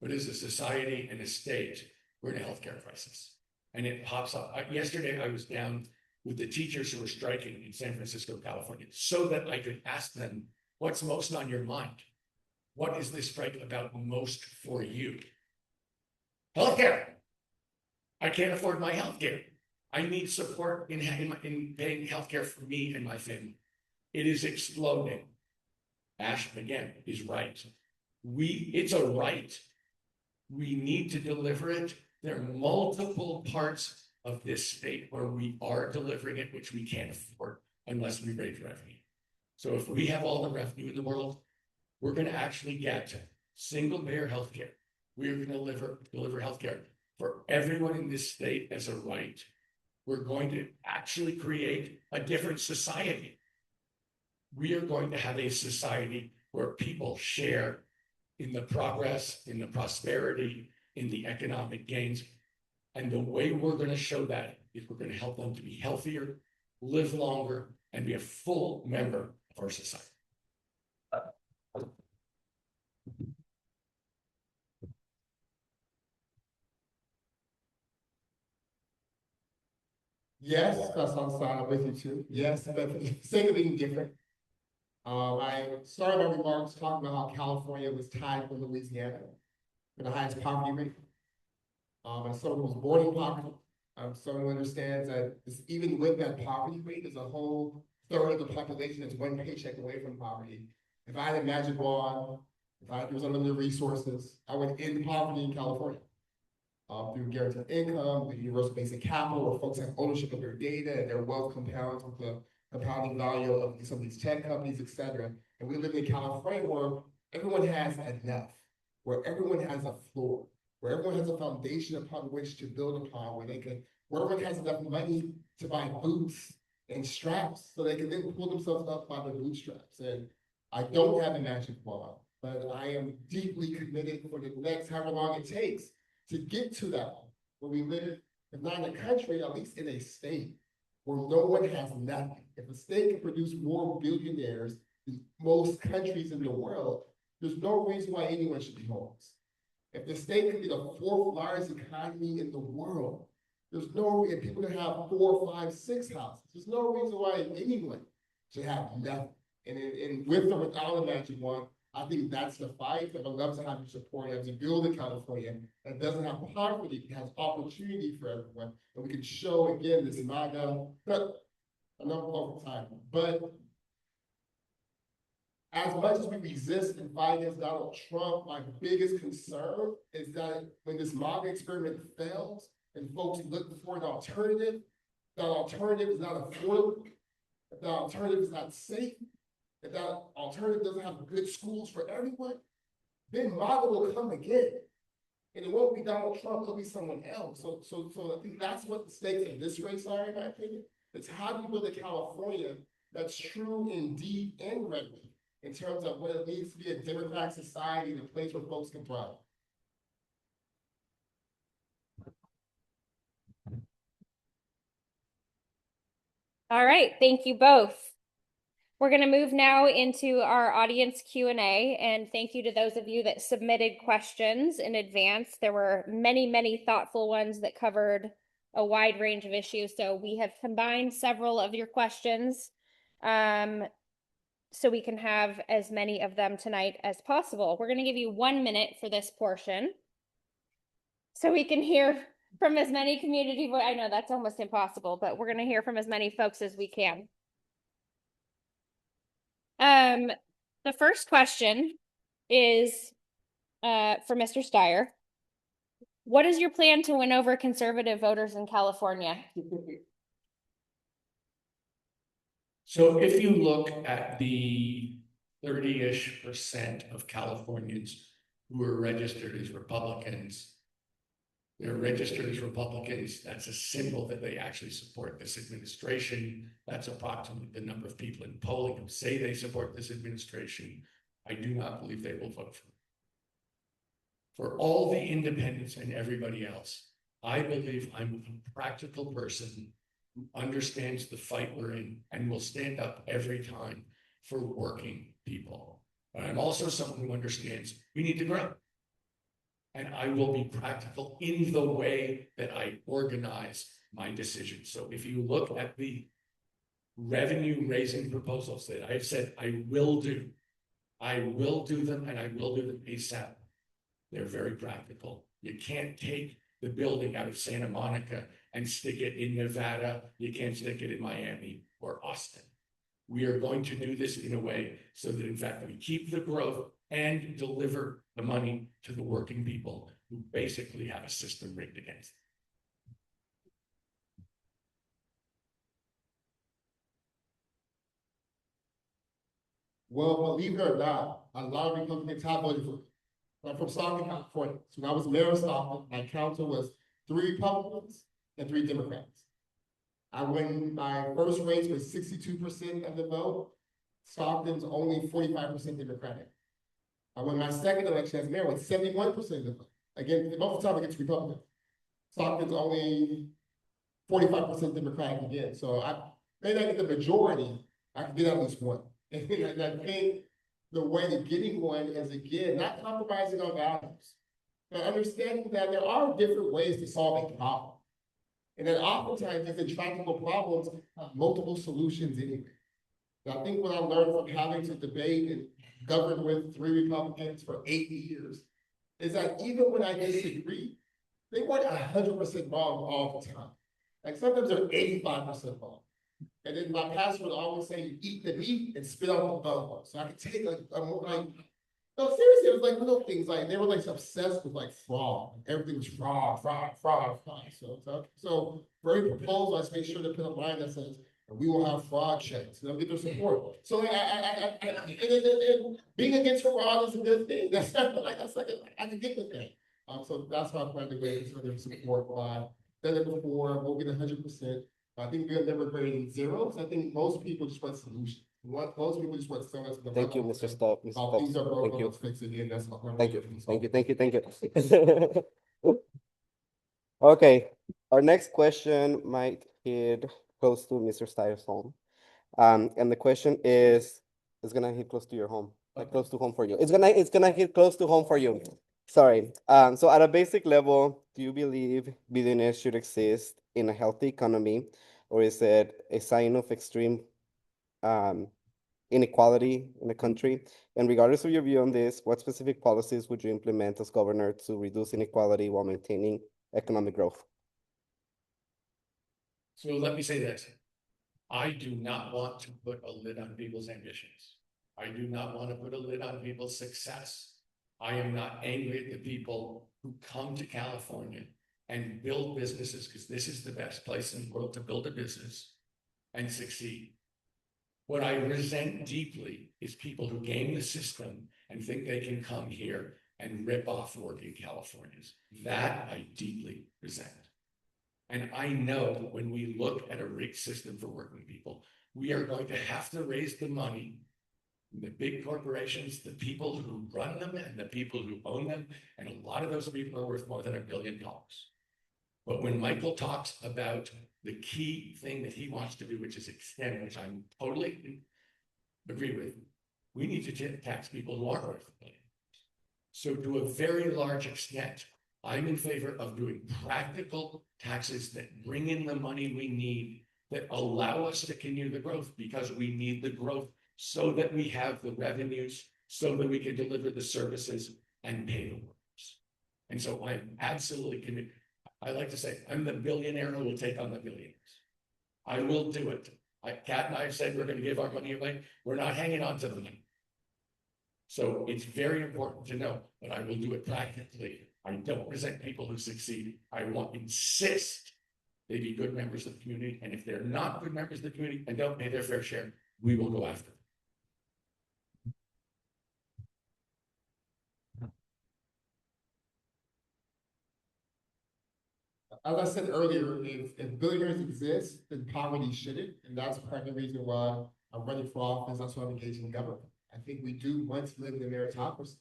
But as a society and a state, we're in a healthcare crisis. And it pops up. Yesterday, I was down with the teachers who were striking in San Francisco, California, so that I could ask them, what's most on your mind? What is this strike about most for you? Healthcare. I can't afford my healthcare. I need support in paying healthcare for me and my family. It is exploding. Ash, again, is right. It's a right. We need to deliver it. There are multiple parts of this state where we are delivering it, which we can't afford unless we raise revenue. So if we have all the revenue in the world, we're going to actually get single payer healthcare. We are going to deliver healthcare for everyone in this state as a right. We're going to actually create a different society. We are going to have a society where people share in the progress, in the prosperity, in the economic gains. And the way we're going to show that is we're going to help them to be healthier, live longer, and be a full member of our society. Yes, that's on side with you too. Yes, but for the sake of being different, I started my remarks talking about how California was tied with Louisiana for the highest poverty rate. And someone who was born in poverty, someone who understands that even with that poverty rate, there's a whole third of the population that's one paycheck away from poverty. If I had a magic wand, if there was unlimited resources, I would end poverty in California. Through guaranteed income, the universal basic capital, where folks have ownership of their data and their wealth compounds with the compounding value of some of these tech companies, et cetera. And we live in California where everyone has enough, where everyone has a floor, where everyone has a foundation upon which to build upon, where everyone has enough money to buy boots and straps so they can then pull themselves up by their bootstraps. And I don't have a magic wand, but I am deeply committed for the next however long it takes to get to that point where we live, if not in a country, at least in a state where no one has nothing. If a state can produce more billionaires than most countries in the world, there's no reason why anyone should be homeless. If the state can be the fourth largest economy in the world, there's no reason people can have 4, 5, 6 houses. There's no reason why anyone should have nothing. And with or without a magic wand, I think that's the fight. I would love to have your support as you build in California that doesn't have poverty, it has opportunity for everyone. And we can show again this MAGA, but enough over time. But as much as we resist and fight against Donald Trump, my biggest concern is that when this MAGA experiment fails and folks look for an alternative, that alternative is not affordable, that alternative is not safe, if that alternative doesn't have good schools for everyone, then MAGA will come again. And it won't be Donald Trump, it'll be someone else. So I think that's what the stakes of this race are, in my opinion. It's how do you build a California that's true in deed and red in terms of what it means to be a democratic society and a place where folks can thrive. All right, thank you both. We're going to move now into our audience Q&A, and thank you to those of you that submitted questions in advance. There were many, many thoughtful ones that covered a wide range of issues, so we have combined several of your questions so we can have as many of them tonight as possible. We're going to give you 1 minute for this portion so we can hear from as many community. I know that's almost impossible, but we're going to hear from as many folks as we can. The first question is for Mr. Steyer. What is your plan to win over conservative voters in California? So if you look at the 30-ish% of Californians who are registered as Republicans, They're registered as Republicans. That's a symbol that they actually support this administration. That's approximately the number of people in polling who say they support this administration. I do not believe they will vote for it. For all the independents and everybody else, I believe I'm a practical person who understands the fight we're in and will stand up every time for working people. But I'm also someone who understands we need to grow. And I will be practical in the way that I organize my decisions. So if you look at the revenue raising proposals that I've said I will do them and I will do them ASAP. They're very practical. You can't take the building out of Santa Monica and stick it in Nevada. You can't stick it in Miami or Austin. We are going to do this in a way so that, in fact, we keep the growth and deliver the money to the working people who basically have a system rigged against them. Well, believe it or not, a lot of Republicans have voted for me. I'm from Stockton, California. So when I was mayor of Stockton, my council was 3 Republicans and 3 Democrats. I won my first race with 62% of the vote. Stockton's only 45% Democratic. I won my second election as mayor with 71% of the vote. Again, most of the time against Republicans. Stockton's only 45% Democratic again. So I may not get the majority, I can get at least one. And I think the way to getting one is, again, not compromising on values, but understanding that there are different ways to solve a problem. And that oftentimes these intractable problems have multiple solutions anyway. And I think what I learned from having to debate and govern with 3 Republicans for 8 years is that even when I disagree, they weren't 100% wrong all the time. Like sometimes they're 85% wrong. And then my pastor would always say, you eat the meat and spit out the bone. So I could take no, seriously, it was like little things, like they were like obsessed with like fraud. Everything was fraud. So for every proposal, I just make sure to put a line that says, we will have fraud checks, and I'll get their support. So being against fraud is a good thing. I can get with that. So that's how I plan to raise their support by done it before, we'll get 100%. I think we're never greater than zeros. I think most people just want solutions. Most people just want to tell us. Thank you, Mr. Stubb. Things are broken, let's fix it again. That's what I'm Thank you. Okay, our next question might hit close to Mr. Steyer's home. And the question is, it's gonna hit close to your home, like close to home for you. It's gonna hit close to home for you. Sorry. So at a basic level, do you believe billionaires should exist in a healthy economy, or is it a sign of extreme inequality in the country? And regardless of your view on this, what specific policies would you implement as governor to reduce inequality while maintaining economic growth? So let me say this. I do not want to put a lid on people's ambitions. I do not want to put a lid on people's success. I am not angry at the people who come to California and build businesses, because this is the best place in the world to build a business and succeed. What I resent deeply is people who game the system and think they can come here and rip off working Californians. That I deeply resent. And I know that when we look at a rigged system for working people, we are going to have to raise the money from the big corporations, the people who run them and the people who own them. And a lot of those people are worth more than $1 billion. But when Michael talks about the key thing that he wants to do, which is extend, which I'm totally agree with, we need to tax people who are worth $1 billion. So to a very large extent, I'm in favor of doing practical taxes that bring in the money we need, that allow us to continue the growth, because we need the growth so that we have the revenues, so that we can deliver the services and pay the workers. And so I'm absolutely committed. I like to say, I'm the billionaire who will take on the billionaires. I will do it. Kat and I have said we're going to give our money away. We're not hanging on to the money. So it's very important to know that I will do it practically. I don't resent people who succeed. I want to insist they be good members of the community. And if they're not good members of the community and don't pay their fair share, we will go after them. As I said earlier, if billionaires exist, then poverty shouldn't, and that's part of the reason why I'm running for office. That's why I'm engaged in government. I think we do want to live in a meritocracy,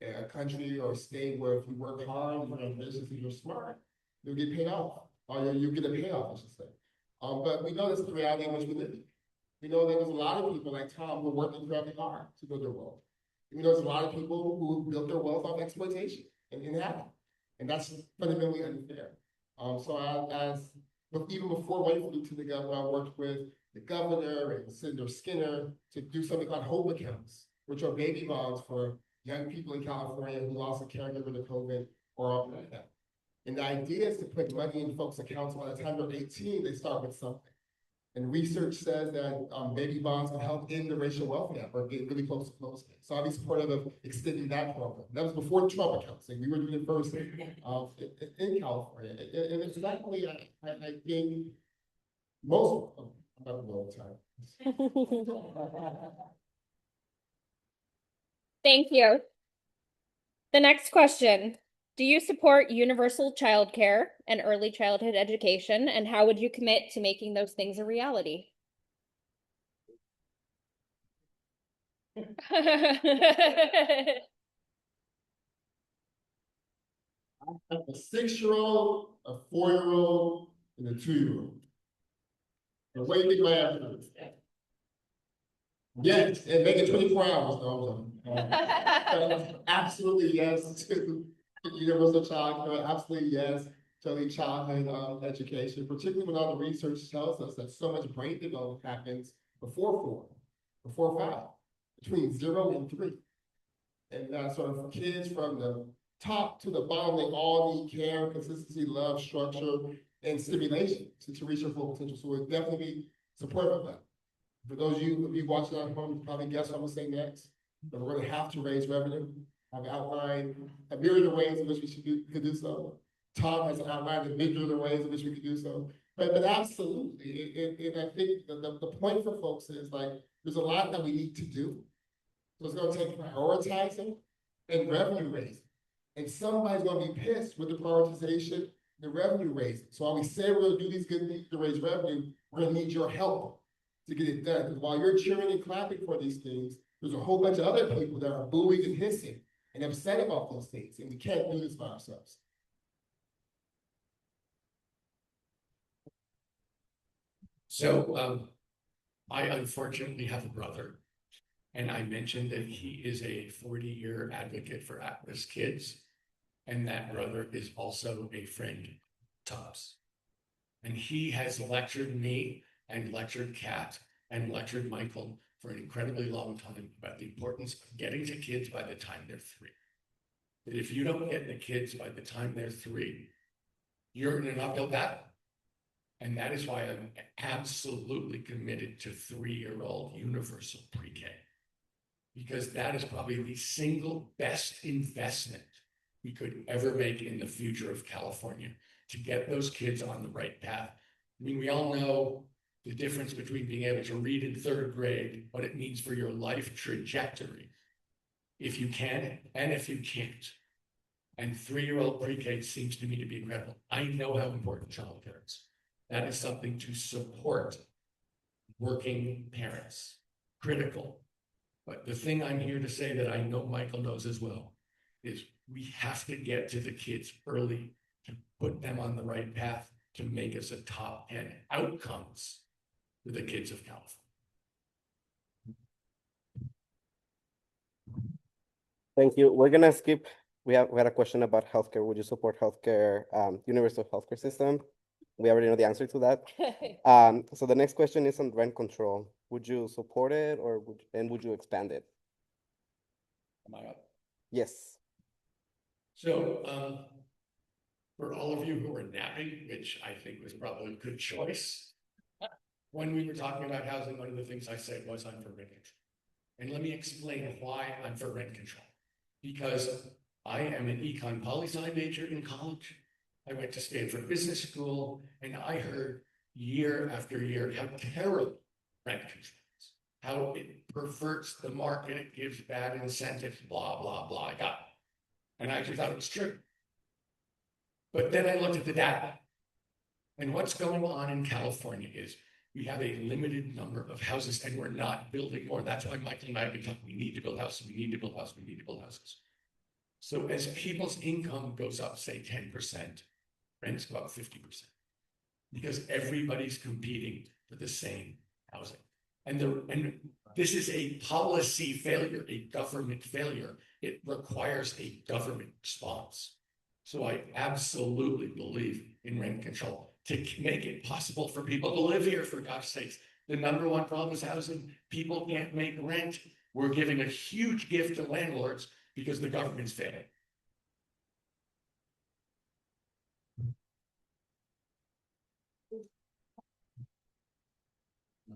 a country or a state where if you work hard, you're ambitious, and you're smart, you'll get paid off, or you'll get a payoff, I should say. But we know that's the reality in which we live in. We know that there's a lot of people like Tom who are working incredibly hard to build their wealth. We know there's a lot of people who built their wealth off exploitation and habit, and that's fundamentally unfair. But even before running for lieutenant governor, I worked with the governor and Senator Skinner to do something called hope accounts, which are baby bonds for young people in California who lost a caregiver to COVID or off like that. And the idea is to put money in folks' accounts by the time they're 18, they start with something. And research says that baby bonds can help end the racial wealth gap or get really close to closing it. So I'll be supportive of extending that program. That was before the Trump accounts, and we were doing it first in California. And it's exactly, I think, most of them, I'm not all the time. Thank you. The next question. Do you support universal childcare and early childhood education? And how would you commit to making those things a reality? I have a 6-year-old, a 4-year-old, and a 2-year-old. And what do you think my answer is? Yes, and make it 24 hours. No, absolutely yes to universal childcare. Absolutely yes to early childhood education, particularly when all the research tells us that so much brain development happens before 5, between 0 and 3. And sort of kids from the top to the bottom, they all need care, consistency, love, structure, and stimulation to reach their full potential. So we'll definitely be supportive of that. For those of you who be watching at home, you probably guess what I'm gonna say next. But we're gonna have to raise revenue. I've outlined a myriad of ways in which we could do so. Tom has outlined a myriad of ways in which we could do so. But absolutely, and I think the point for folks is like, there's a lot that we need to do. So it's gonna take prioritizing and revenue raising. And somebody's gonna be pissed with the prioritization, the revenue raising. So while we say we're gonna do these good things to raise revenue, we're gonna need your help to get it done. Because while you're cheering and clapping for these things, there's a whole bunch of other people that are booing and hissing and upset about those things. And we can't do this by ourselves. So I unfortunately have a brother, and I mentioned that he is a 40-year advocate for at-risk kids, and that brother is also a friend of Tom's. And he has lectured me and lectured Kat and lectured Michael for an incredibly long time about the importance of getting to kids by the time they're 3. That if you don't get the kids by the time they're 3, you're in an uphill battle. And that is why I'm absolutely committed to 3-year-old universal pre-K. Because that is probably the single best investment we could ever make in the future of California to get those kids on the right path. I mean, we all know the difference between being able to read in 3rd grade, what it means for your life trajectory, if you can and if you can't. And 3-year-old pre-K seems to me to be incredible. I know how important childcare is. That is something to support working parents. Critical. But the thing I'm here to say that I know Michael knows as well is we have to get to the kids early to put them on the right path to make us a top 10 outcomes for the kids of California. Thank you. We're gonna skip. We had a question about healthcare. Would you support healthcare, universal healthcare system? We already know the answer to that. So the next question is on rent control. Would you support it, or would you expand it? Am I up? Yes. So for all of you who were napping, which I think was probably a good choice, when we were talking about housing, one of the things I said was I'm for rent control. And let me explain why I'm for rent control. Because I am an econ poli-sci major in college. I went to Stanford Business School, and I heard year after year how terrible rent control is, how it perverts the market, it gives bad incentives, blah, blah, blah. I got it. And I actually thought it was true. But then I looked at the data. And what's going on in California is we have a limited number of houses and we're not building more. That's why Michael and I have been talking, we need to build houses, we need to build houses, we need to build houses. So as people's income goes up, say 10%, rents go up 50%. Because everybody's competing for the same housing. And this is a policy failure, a government failure. It requires a government response. So I absolutely believe in rent control to make it possible for people to live here, for God's sakes. The number one problem is housing. People can't make rent. We're giving a huge gift to landlords because the government's failing.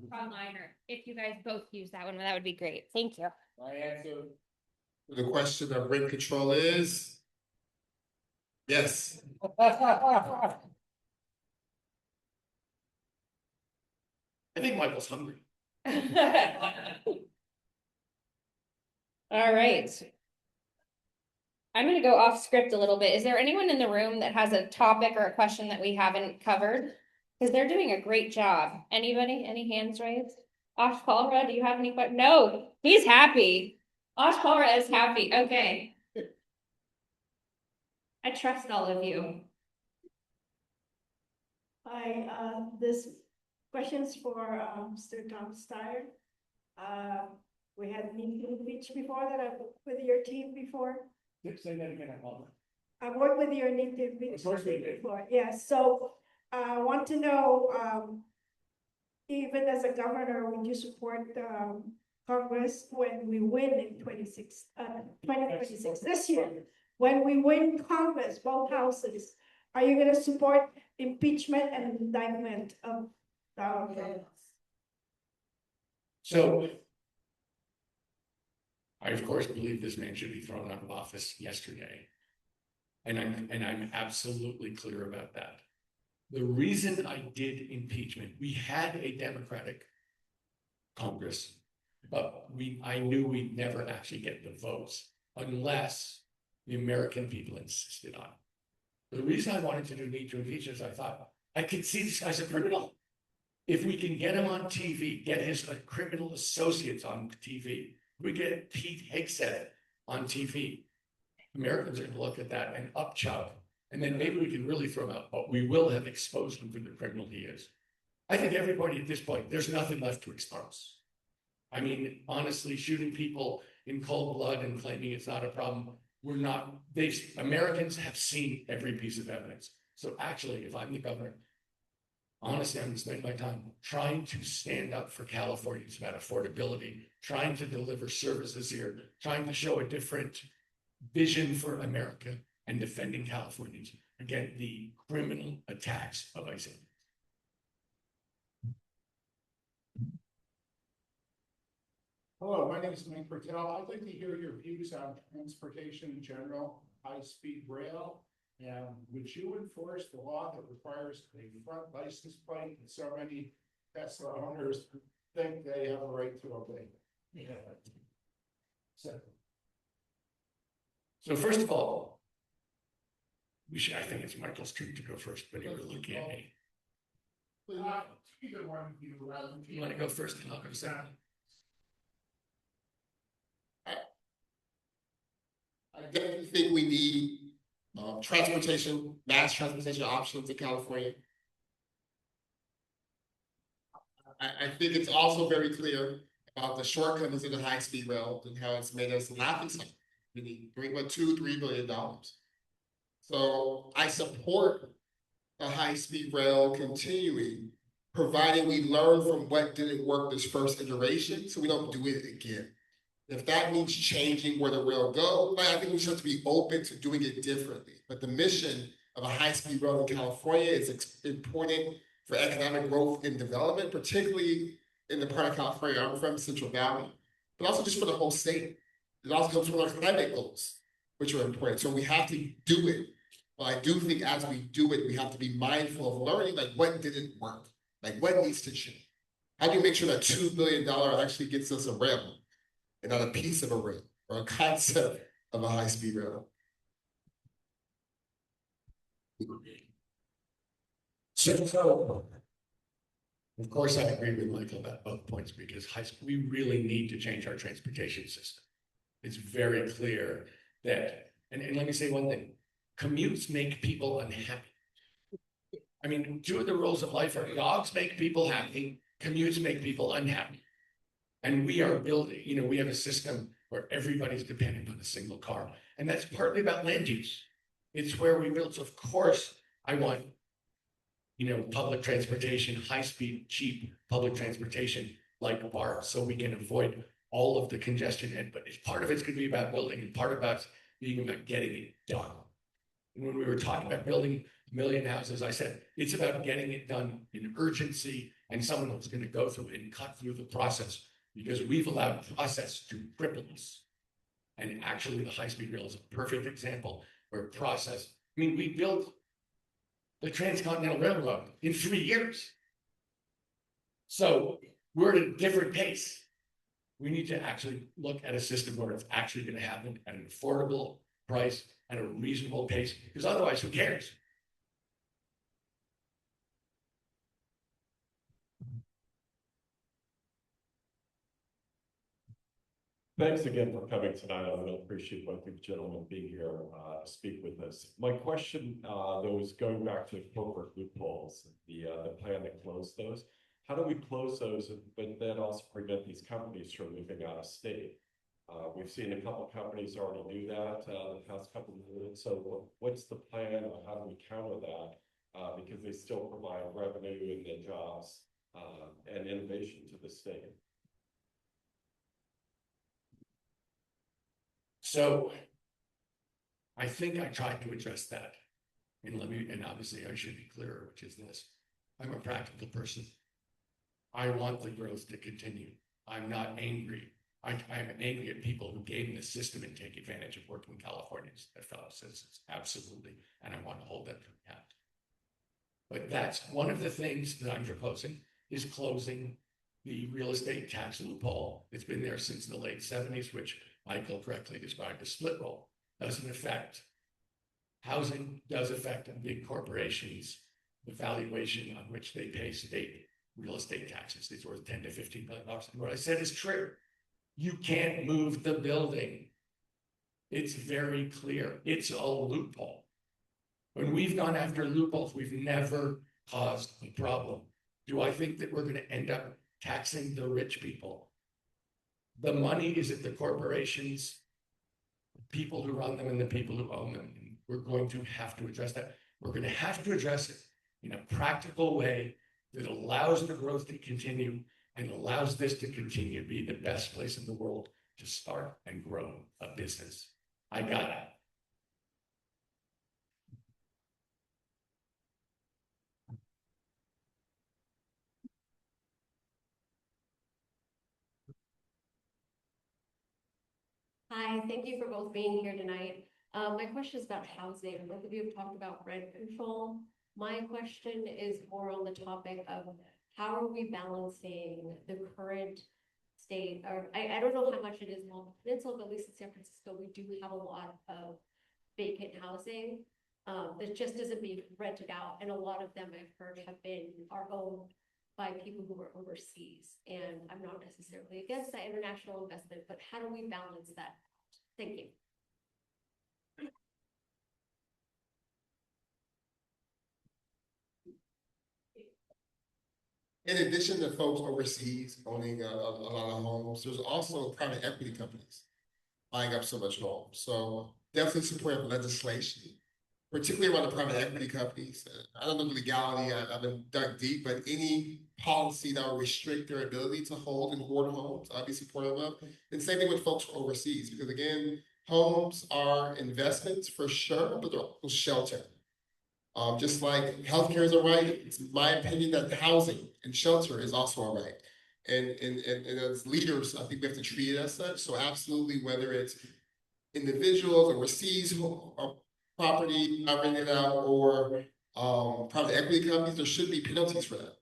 Frontliner, if you guys both use that one, that would be great. Thank you. My answer to the question of rent control is yes. I think Michael's hungry. All right. I'm going to go off script a little bit. Is there anyone in the room that has a topic or a question that we haven't covered? Because they're doing a great job. Anybody? Any hands raised? Ash Palra, do you have any questions? No, he's happy. Ash Palra is happy. Okay. I trust all of you. Hi, this question's for Mr. Tom Steyer. We had Newton Beach before that. I've worked with your team before. Say that again, I apologize. I've worked with your Newton Beach Of course we did. before. Yeah, so I want to know, even as a governor, would you support Congress when we win in 2026 this year? When we win Congress, both houses, are you going to support impeachment and indictment of Donald Trump? So I, of course, believe this man should be thrown out of office yesterday. And I'm absolutely clear about that. The reason I did impeachment, we had a Democratic Congress, but I knew we'd never actually get the votes unless the American people insisted on it. The reason I wanted to need to impeach is I thought, I could see this guy's a criminal. If we can get him on TV, get his criminal associates on TV, we get Pete Hegseth on TV, Americans are going to look at that and upchuck, and then maybe we can really throw him out, but we will have exposed him for the criminal he is. I think everybody at this point, there's nothing left to expose. I mean, honestly, shooting people in cold blood and claiming it's not a problem, Americans have seen every piece of evidence. So actually, if I'm the governor, honestly, I'm going to spend my time trying to stand up for Californians about affordability, trying to deliver services here, trying to show a different vision for America and defending Californians against the criminal attacks of ICE. Hello, my name is Mike Bertel. I'd like to hear your views on transportation in general, high-speed rail. And would you enforce the law that requires a front license plate that so many Tesla owners think they have a right to obey? Yeah. So first of all, I think it's Michael's turn to go first, but you're looking at me. Either one of you. You want to go first and I'll go second? I definitely think we need mass transportation options in California. I think it's also very clear about the shortcomings of the high-speed rail and how it's made us laughing stock. We need $3 billion. So I support a high-speed rail continuing, providing we learn from what didn't work this first iteration, so we don't do it again. If that means changing where the rail goes, I think we just have to be open to doing it differently. But the mission of a high-speed rail in California is important for economic growth and development, particularly in the part of California I'm from, Central Valley, but also just for the whole state. It also comes from our climate goals, which are important. So we have to do it. But I do think as we do it, we have to be mindful of learning, like what didn't work, like what needs to change. How do you make sure that $2 billion actually gets us a rail and not a piece of a rail or a concept of a high-speed rail? So, of course, I agree with Michael about both points because high school, we really need to change our transportation system. It's very clear that, and let me say one thing, commutes make people unhappy. I mean, two of the rules of life are dogs make people happy, commutes make people unhappy. And we are building, we have a system where everybody's dependent on a single car. And that's partly about land use. It's where we built. So of course, I want, public transportation, high-speed, cheap public transportation like BART, so we can avoid all of the congestion. But part of it's going to be about building, and part about being about getting it done. And when we were talking about building 1 million houses, I said it's about getting it done in urgency, and someone who's going to go through and cut through the process, because we've allowed process to cripple us. And actually, the high-speed rail is a perfect example where process. I mean, we built the Transcontinental Railroad in 3 years. So we're at a different pace. We need to actually look at a system where it's actually going to happen at an affordable price at a reasonable pace, because otherwise, who cares? Thanks again for coming tonight. I really appreciate both you gentlemen being here to speak with us. My question, though, is going back to the corporate loopholes, the plan to close those. How do we close those, but then also prevent these companies from moving out of state? We've seen a couple of companies already do that the past couple of years. So what's the plan on how do we counter that? Because they still provide revenue and then jobs and innovation to the state. So I think I tried to address that. And obviously I should be clearer, which is this. I'm a practical person. I want the growth to continue. I'm not angry. I'm angry at people who game the system and take advantage of working Californians, their fellow citizens, absolutely. And I want to hold them to account. But that's one of the things that I'm proposing, is closing the real estate tax loophole. It's been there since the late 70s, which Michael correctly described as split roll. Doesn't affect housing, does affect big corporations, the valuation on which they pay state real estate taxes. These were $10 to $15 million. And what I said is true. You can't move the building. It's very clear. It's a loophole. When we've gone after loopholes, we've never caused a problem. Do I think that we're going to end up taxing the rich people? The money is at the corporations, the people who run them, and the people who own them. And we're going to have to address that. We're going to have to address it in a practical way that allows the growth to continue and allows this to continue to be the best place in the world to start and grow a business. I got it. Hi, thank you for both being here tonight. My question is about housing. Both of you have talked about rent control. My question is more on the topic of how are we balancing the current state, or I don't know how much it is along the peninsula, but at least in San Francisco, we do have a lot of vacant housing that just isn't being rented out. And a lot of them I've heard are owned by people who are overseas. And I'm not necessarily against that international investment, but how do we balance that? Thank you. In addition to folks overseas owning a lot of homes, there's also private equity companies buying up so much homes. So definitely support legislation, particularly around the private equity companies. I don't know the legality, I've been dug deep, but any policy that will restrict their ability to hold and hoard homes, I'd be supportive of. And same thing with folks overseas, because again, homes are investments for sure, but they're also shelter. Just like healthcare is a right, it's my opinion that housing and shelter is also a right. And as leaders, I think we have to treat it as such. So absolutely, whether it's individuals overseas or property not rented out, or private equity companies, there should be penalties for that.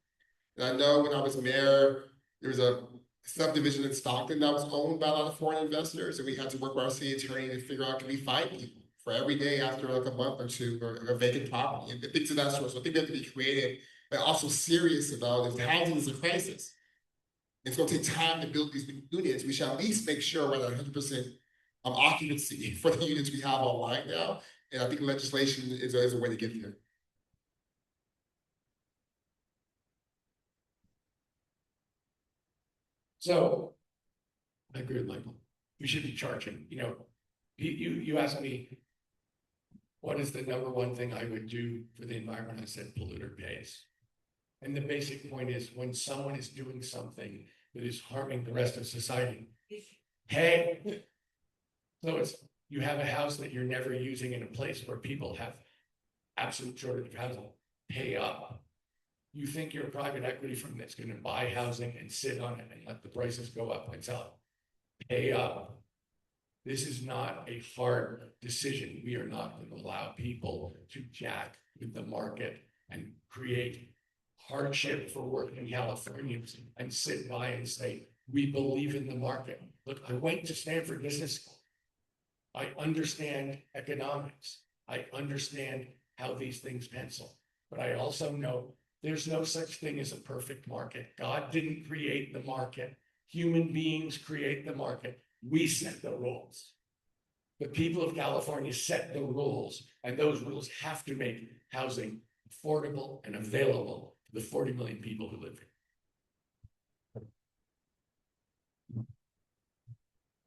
And I know when I was mayor, there was a subdivision in Stockton that was owned by a lot of foreign investors, and we had to work with our city attorney to figure out, can we find people for every day after like a month or two or a vacant property and things of that sort. So I think we have to be creative, but also serious about if housing is a crisis. It's gonna take time to build these new units. We shall at least make sure we're at 100% occupancy for the units we have online now. And I think legislation is a way to get there. So I agree with Michael. We should be charging, you asked me, what is the number one thing I would do for the environment? I said polluter pays. And the basic point is when someone is doing something that is harming the rest of society, pay. So it's, you have a house that you're never using in a place where people have absolute shortage of housing, pay up. You think your private equity firm that's going to buy housing and sit on it and let the prices go up and sell it, pay up. This is not a hard decision. We are not going to allow people to jack with the market and create hardship for working Californians and sit by and say, we believe in the market. Look, I went to Stanford Business School. I understand economics. I understand how these things pencil, but I also know there's no such thing as a perfect market. God didn't create the market. Human beings create the market. We set the rules. The people of California set the rules, and those rules have to make housing affordable and available to the 40 million people who live here.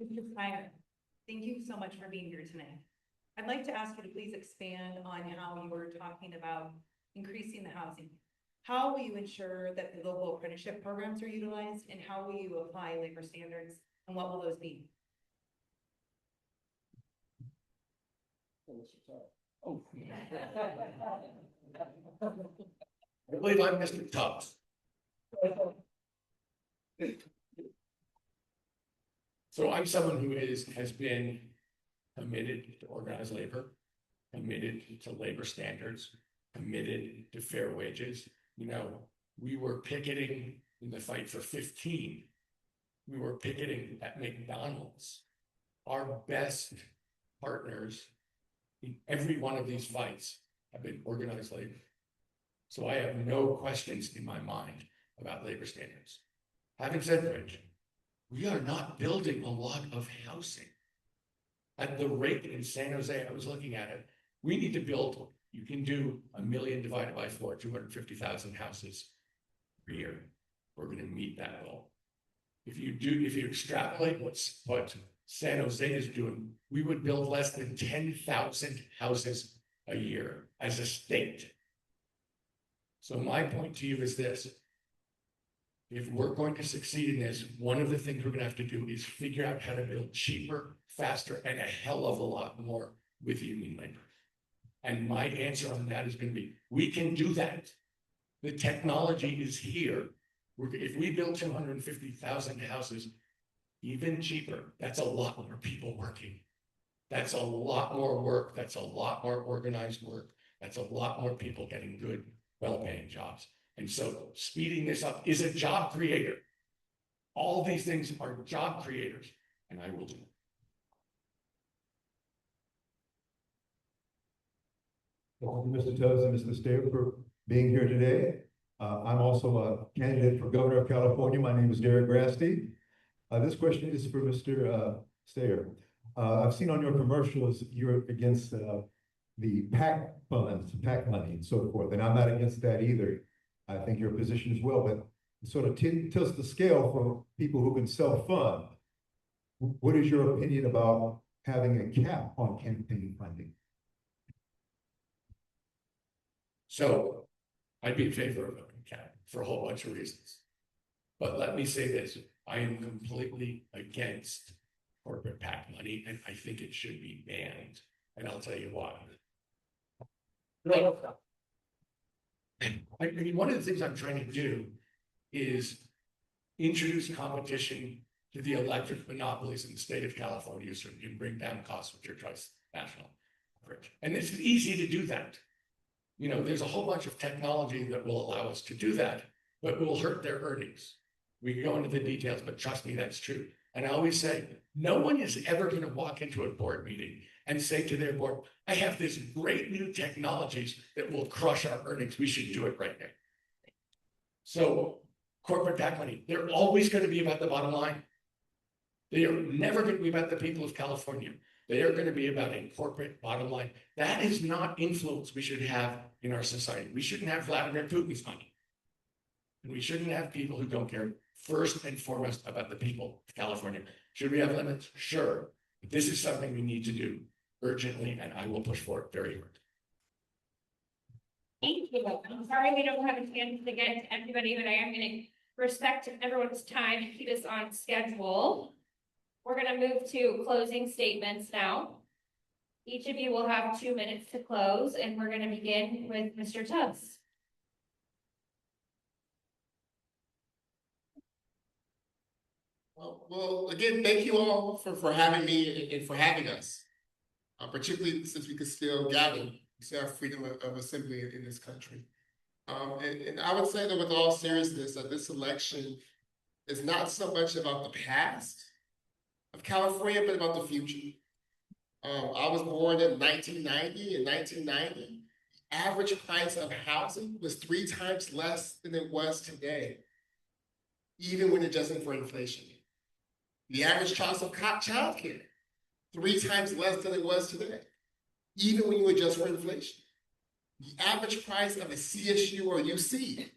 Mr. Steyer, thank you so much for being here tonight. I'd like to ask you to please expand on how you were talking about increasing the housing. How will you ensure that the local apprenticeship programs are utilized, and how will you apply labor standards, and what will those be? Oh. I believe I'm Mr. Tubbs. So I'm someone who has been committed to organized labor, committed to labor standards, committed to fair wages. We were picketing in the fight for 15. We were picketing at McDonald's. Our best partners in every one of these fights have been organized labor. So I have no questions in my mind about labor standards. Having said which, we are not building a lot of housing. At the rate in San Jose, I was looking at it, we need to build, you can do 1 million divided by 4, 250,000 houses per year. We're going to meet that goal. If you extrapolate what San Jose is doing, we would build less than 10,000 houses a year as a state. So my point to you is this. If we're going to succeed in this, one of the things we're going to have to do is figure out how to build cheaper, faster, and a hell of a lot more with union labor. And my answer on that is going to be, we can do that. The technology is here. If we build 250,000 houses, even cheaper, that's a lot more people working. That's a lot more work. That's a lot more organized work. That's a lot more people getting good, well-paying jobs. And so speeding this up is a job creator. All these things are job creators, and I will do it. Thank you, Mr. Tubbs and Mr. Steyer, for being here today. I'm also a candidate for governor of California. My name is Derek Grasty. This question is for Mr. Steyer. I've seen on your commercials you're against the PAC funds, PAC money and so forth, and I'm not against that either. I think your position as well, but it sort of tilts the scale for people who can self-fund. What is your opinion about having a cap on campaign funding? So I'd be in favor of a cap for a whole bunch of reasons. But let me say this, I am completely against corporate PAC money, and I think it should be banned. And I'll tell you why. I mean, one of the things I'm trying to do is introduce competition to the electric monopolies in the state of California so you can bring down costs with your twice national average. And it's easy to do that. There's a whole bunch of technology that will allow us to do that, but will hurt their earnings. We can go into the details, but trust me, that's true. And I always say, no one is ever going to walk into a board meeting and say to their board, I have this great new technologies that will crush our earnings. We should do it right now. So corporate PAC money, they're always going to be about the bottom line. They are never going to be about the people of California. They are going to be about a corporate bottom line. That is not influence we should have in our society. We shouldn't have Vladimir Putin's money. And we shouldn't have people who don't care first and foremost about the people of California. Should we have limits? Sure. But this is something we need to do urgently, and I will push for it very hard. Thank you. I'm sorry we don't have a chance to get to everybody, but I am going to respect everyone's time and keep us on schedule. We're going to move to closing statements now. Each of you will have 2 minutes to close, and we're going to begin with Mr. Tubbs. Well, again, thank you all for having me and for having us, particularly since we could still gather, we still have freedom of assembly in this country. And I would say that with all seriousness, that this election is not so much about the past of California, but about the future. I was born in 1990. In 1990, the average price of housing was 3 times less than it was today, even when adjusting for inflation. The average cost of child care, 3 times less than it was today, even when you adjust for inflation. The average price of a CSU or UC,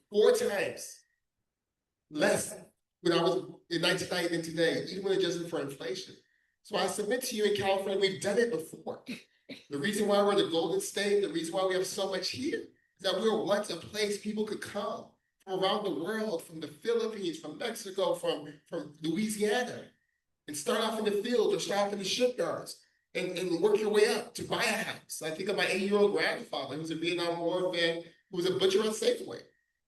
4 times less when I was in 1990 than today, even when adjusting for inflation. So I submit to you in California, we've done it before. The reason why we're the Golden State, the reason why we have so much here, is that we were once a place people could come from around the world, from the Philippines, from Mexico, from Louisiana, and start off in the field or start off in the shipyards and work your way up to buy a house. I think of my 8-year-old grandfather who was a Vietnam War vet, who was a butcher on Safeway,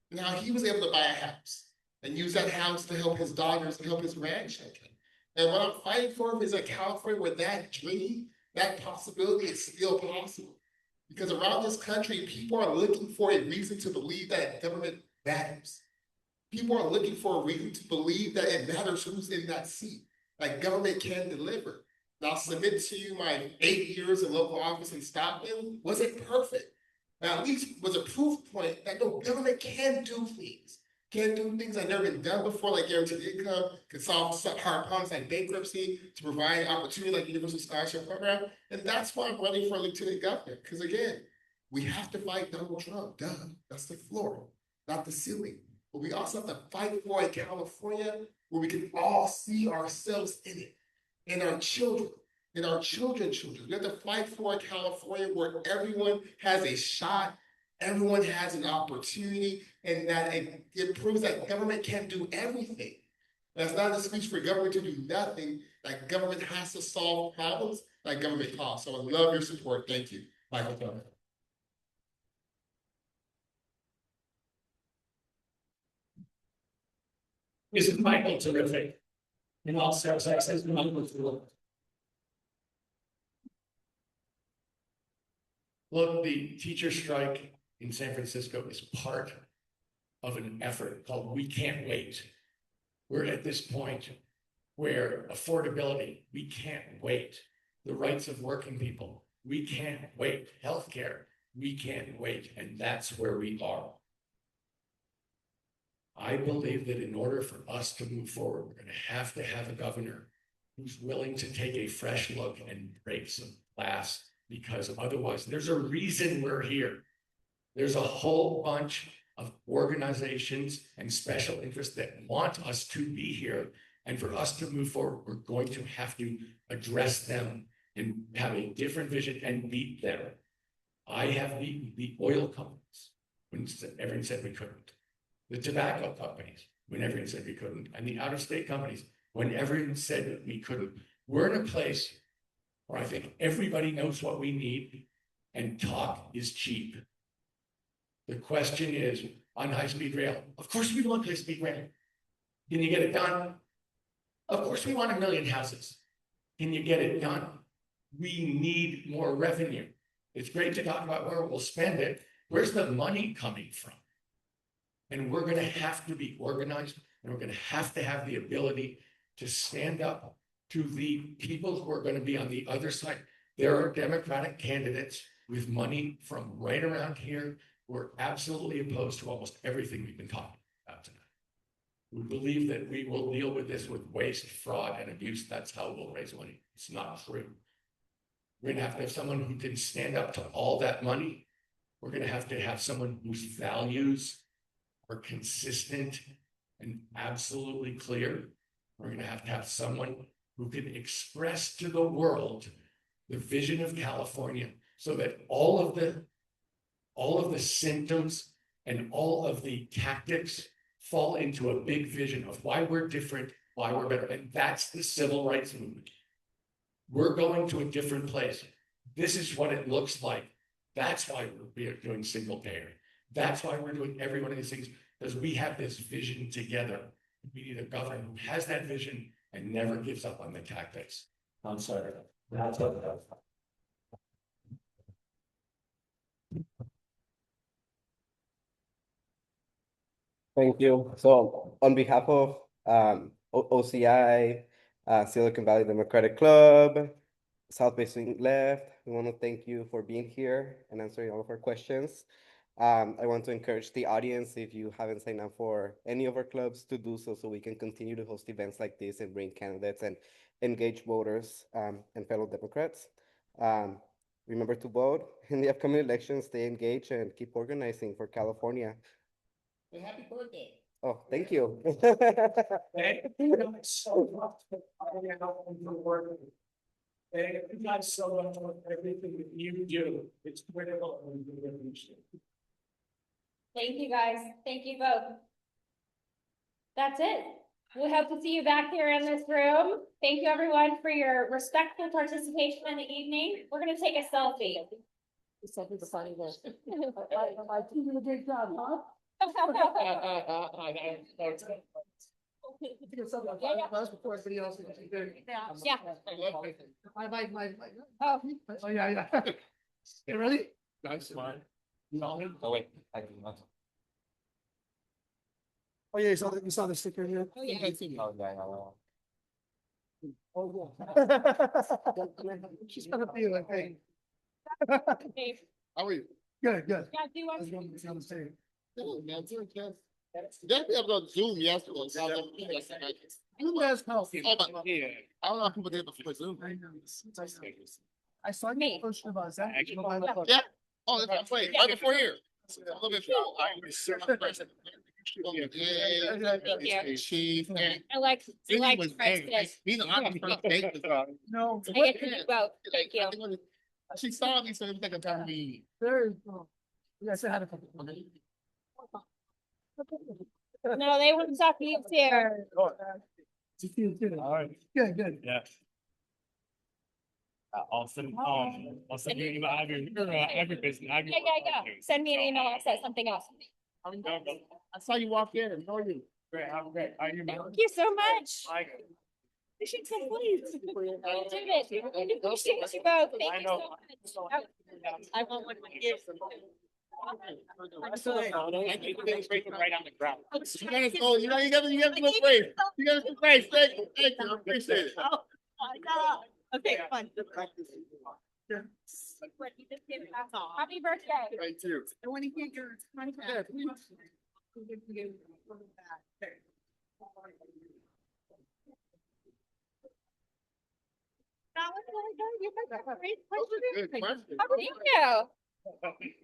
and how he was able to buy a house and use that house to help his daughters and help his grandchildren. And what I'm fighting for is a California where that dream, that possibility is still possible. Because around this country, people are looking for a reason to believe that government matters. People are looking for a reason to believe that it matters who's in that seat, like government can deliver. And I'll submit to you my 8 years in local office in Stockton wasn't perfect. Now, at least was a proof point that no, government can do things. Can do things that never been done before, like guaranteed income, can solve hard problems like bankruptcy, to provide opportunity like Universal Scholarship Program. And that's why I'm running for lieutenant governor. Because again, we have to fight Donald Trump. Duh, that's the floor, not the ceiling. But we also have to fight for a California where we can all see ourselves in it, and our children, and our children's children. We have to fight for a California where everyone has a shot, everyone has an opportunity, and that it proves that government can do everything. That's not an excuse for government to do nothing. Like government has to solve problems like government costs. So I love your support. Thank you. Michael Tubbs. Isn't Michael terrific? In all seriousness, isn't Michael terrific? Look, the teacher strike in San Francisco is part of an effort called We Can't Wait. We're at this point where affordability, we can't wait. The rights of working people, we can't wait. Healthcare, we can't wait. And that's where we are. I believe that in order for us to move forward, we're going to have a governor who's willing to take a fresh look and break some glass, because otherwise there's a reason we're here. There's a whole bunch of organizations and special interests that want us to be here. And for us to move forward, we're going to have to address them and have a different vision and beat them. I have beaten the oil companies when everyone said we couldn't. The tobacco companies, when everyone said we couldn't, and the out-of-state companies, when everyone said that we couldn't. We're in a place where I think everybody knows what we need, and talk is cheap. The question is, on high-speed rail, of course we want high-speed rail. Can you get it done? Of course we want 1 million houses. Can you get it done? We need more revenue. It's great to talk about where we'll spend it. Where's the money coming from? And we're going to have to be organized, and we're going to have the ability to stand up to the people who are going to be on the other side. There are Democratic candidates with money from right around here who are absolutely opposed to almost everything we've been talking about tonight. We believe that we will deal with this with waste, fraud, and abuse. That's how we'll raise money. It's not true. We're going to have someone who can stand up to all that money. We're going to have someone whose values are consistent and absolutely clear. We're going to have someone who can express to the world the vision of California so that all of the symptoms and all of the tactics fall into a big vision of why we're different, why we're better. And that's the civil rights movement. We're going to a different place. This is what it looks like. That's why we're doing single payer. That's why we're doing every one of these things, because we have this vision together. We need a governor who has that vision and never gives up on the tactics. I'm sorry. That's it. Thank you. So on behalf of OCI, Silicon Valley Democratic Club, South Bay Swing Left, we want to thank you for being here and answering all of our questions. I want to encourage the audience, if you haven't signed up for any of our clubs, to do so we can continue to host events like this and bring candidates and engage voters and fellow Democrats. Remember to vote in the upcoming elections, stay engaged, and keep organizing for California. And happy birthday. Oh, thank you. Thank you so much for work. Thank you guys so much for everything that you do. It's critical and we really appreciate it. Thank you, guys. Thank you both. That's it. We hope to see you back here in this room. Thank you, everyone, for your respectful participation in the evening. We're going to take a selfie. Yeah. Oh, yeah. You ready? Nice one. Oh, wait. Oh, yeah, you saw the sticker here? Oh, yeah. Oh, yeah. She's gonna be like, hey. Hey, How are you? Good, good. yeah, do you I want was going to say the same. Good, man. Doing good. Definitely able to Zoom yesterday. So I was like, yesterday. You guys help. Oh, my, yeah. I don't know how people did before Zoom. I know. I saw Me. you post about that. Yeah. Oh, that's right. Right before here. A little bit. Yeah. Chief. I like Was French there. today. Being on the first date was No. I get to do both. Thank you. She saw me, so it was like a time meeting. Very cool. Yeah, I said had a couple. No, they want to talk to you too. All right. Good, good. Yeah. Also, you agribusiness. Yeah. Send me an email that says something else. I saw you walk in. How are you? Great, I'm great. Are you? Thank you so much. Like, You should come, please. You did it. I appreciate you both. Thank you so much. I want one of my gifts. Right on the ground. You gotta go. You gotta look brave. You gotta look brave. Thank you. Thank you. I appreciate it. Okay, fun. Happy birthday. Thank you. I want to hear your contact. Yeah, please. That was really good. You guys are great Good questions. question. Oh, thank you.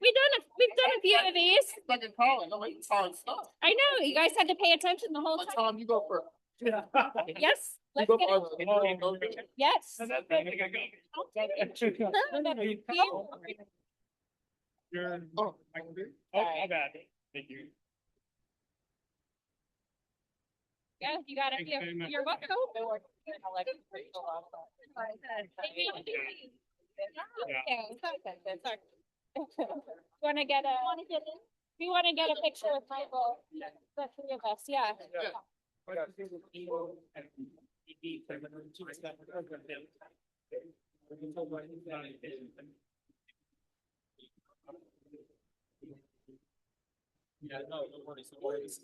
We've done a few of these. Like in college, I'm like hard stuff. I know, you guys had to pay attention the whole What time. time you go for? Yes, You let's go get for it. Yes. Oh, my bad. Thank you. Yeah, you got it. You're welcome. Want to get a? We want to get a picture with Michael. The three of us, yeah. Yeah, no worries.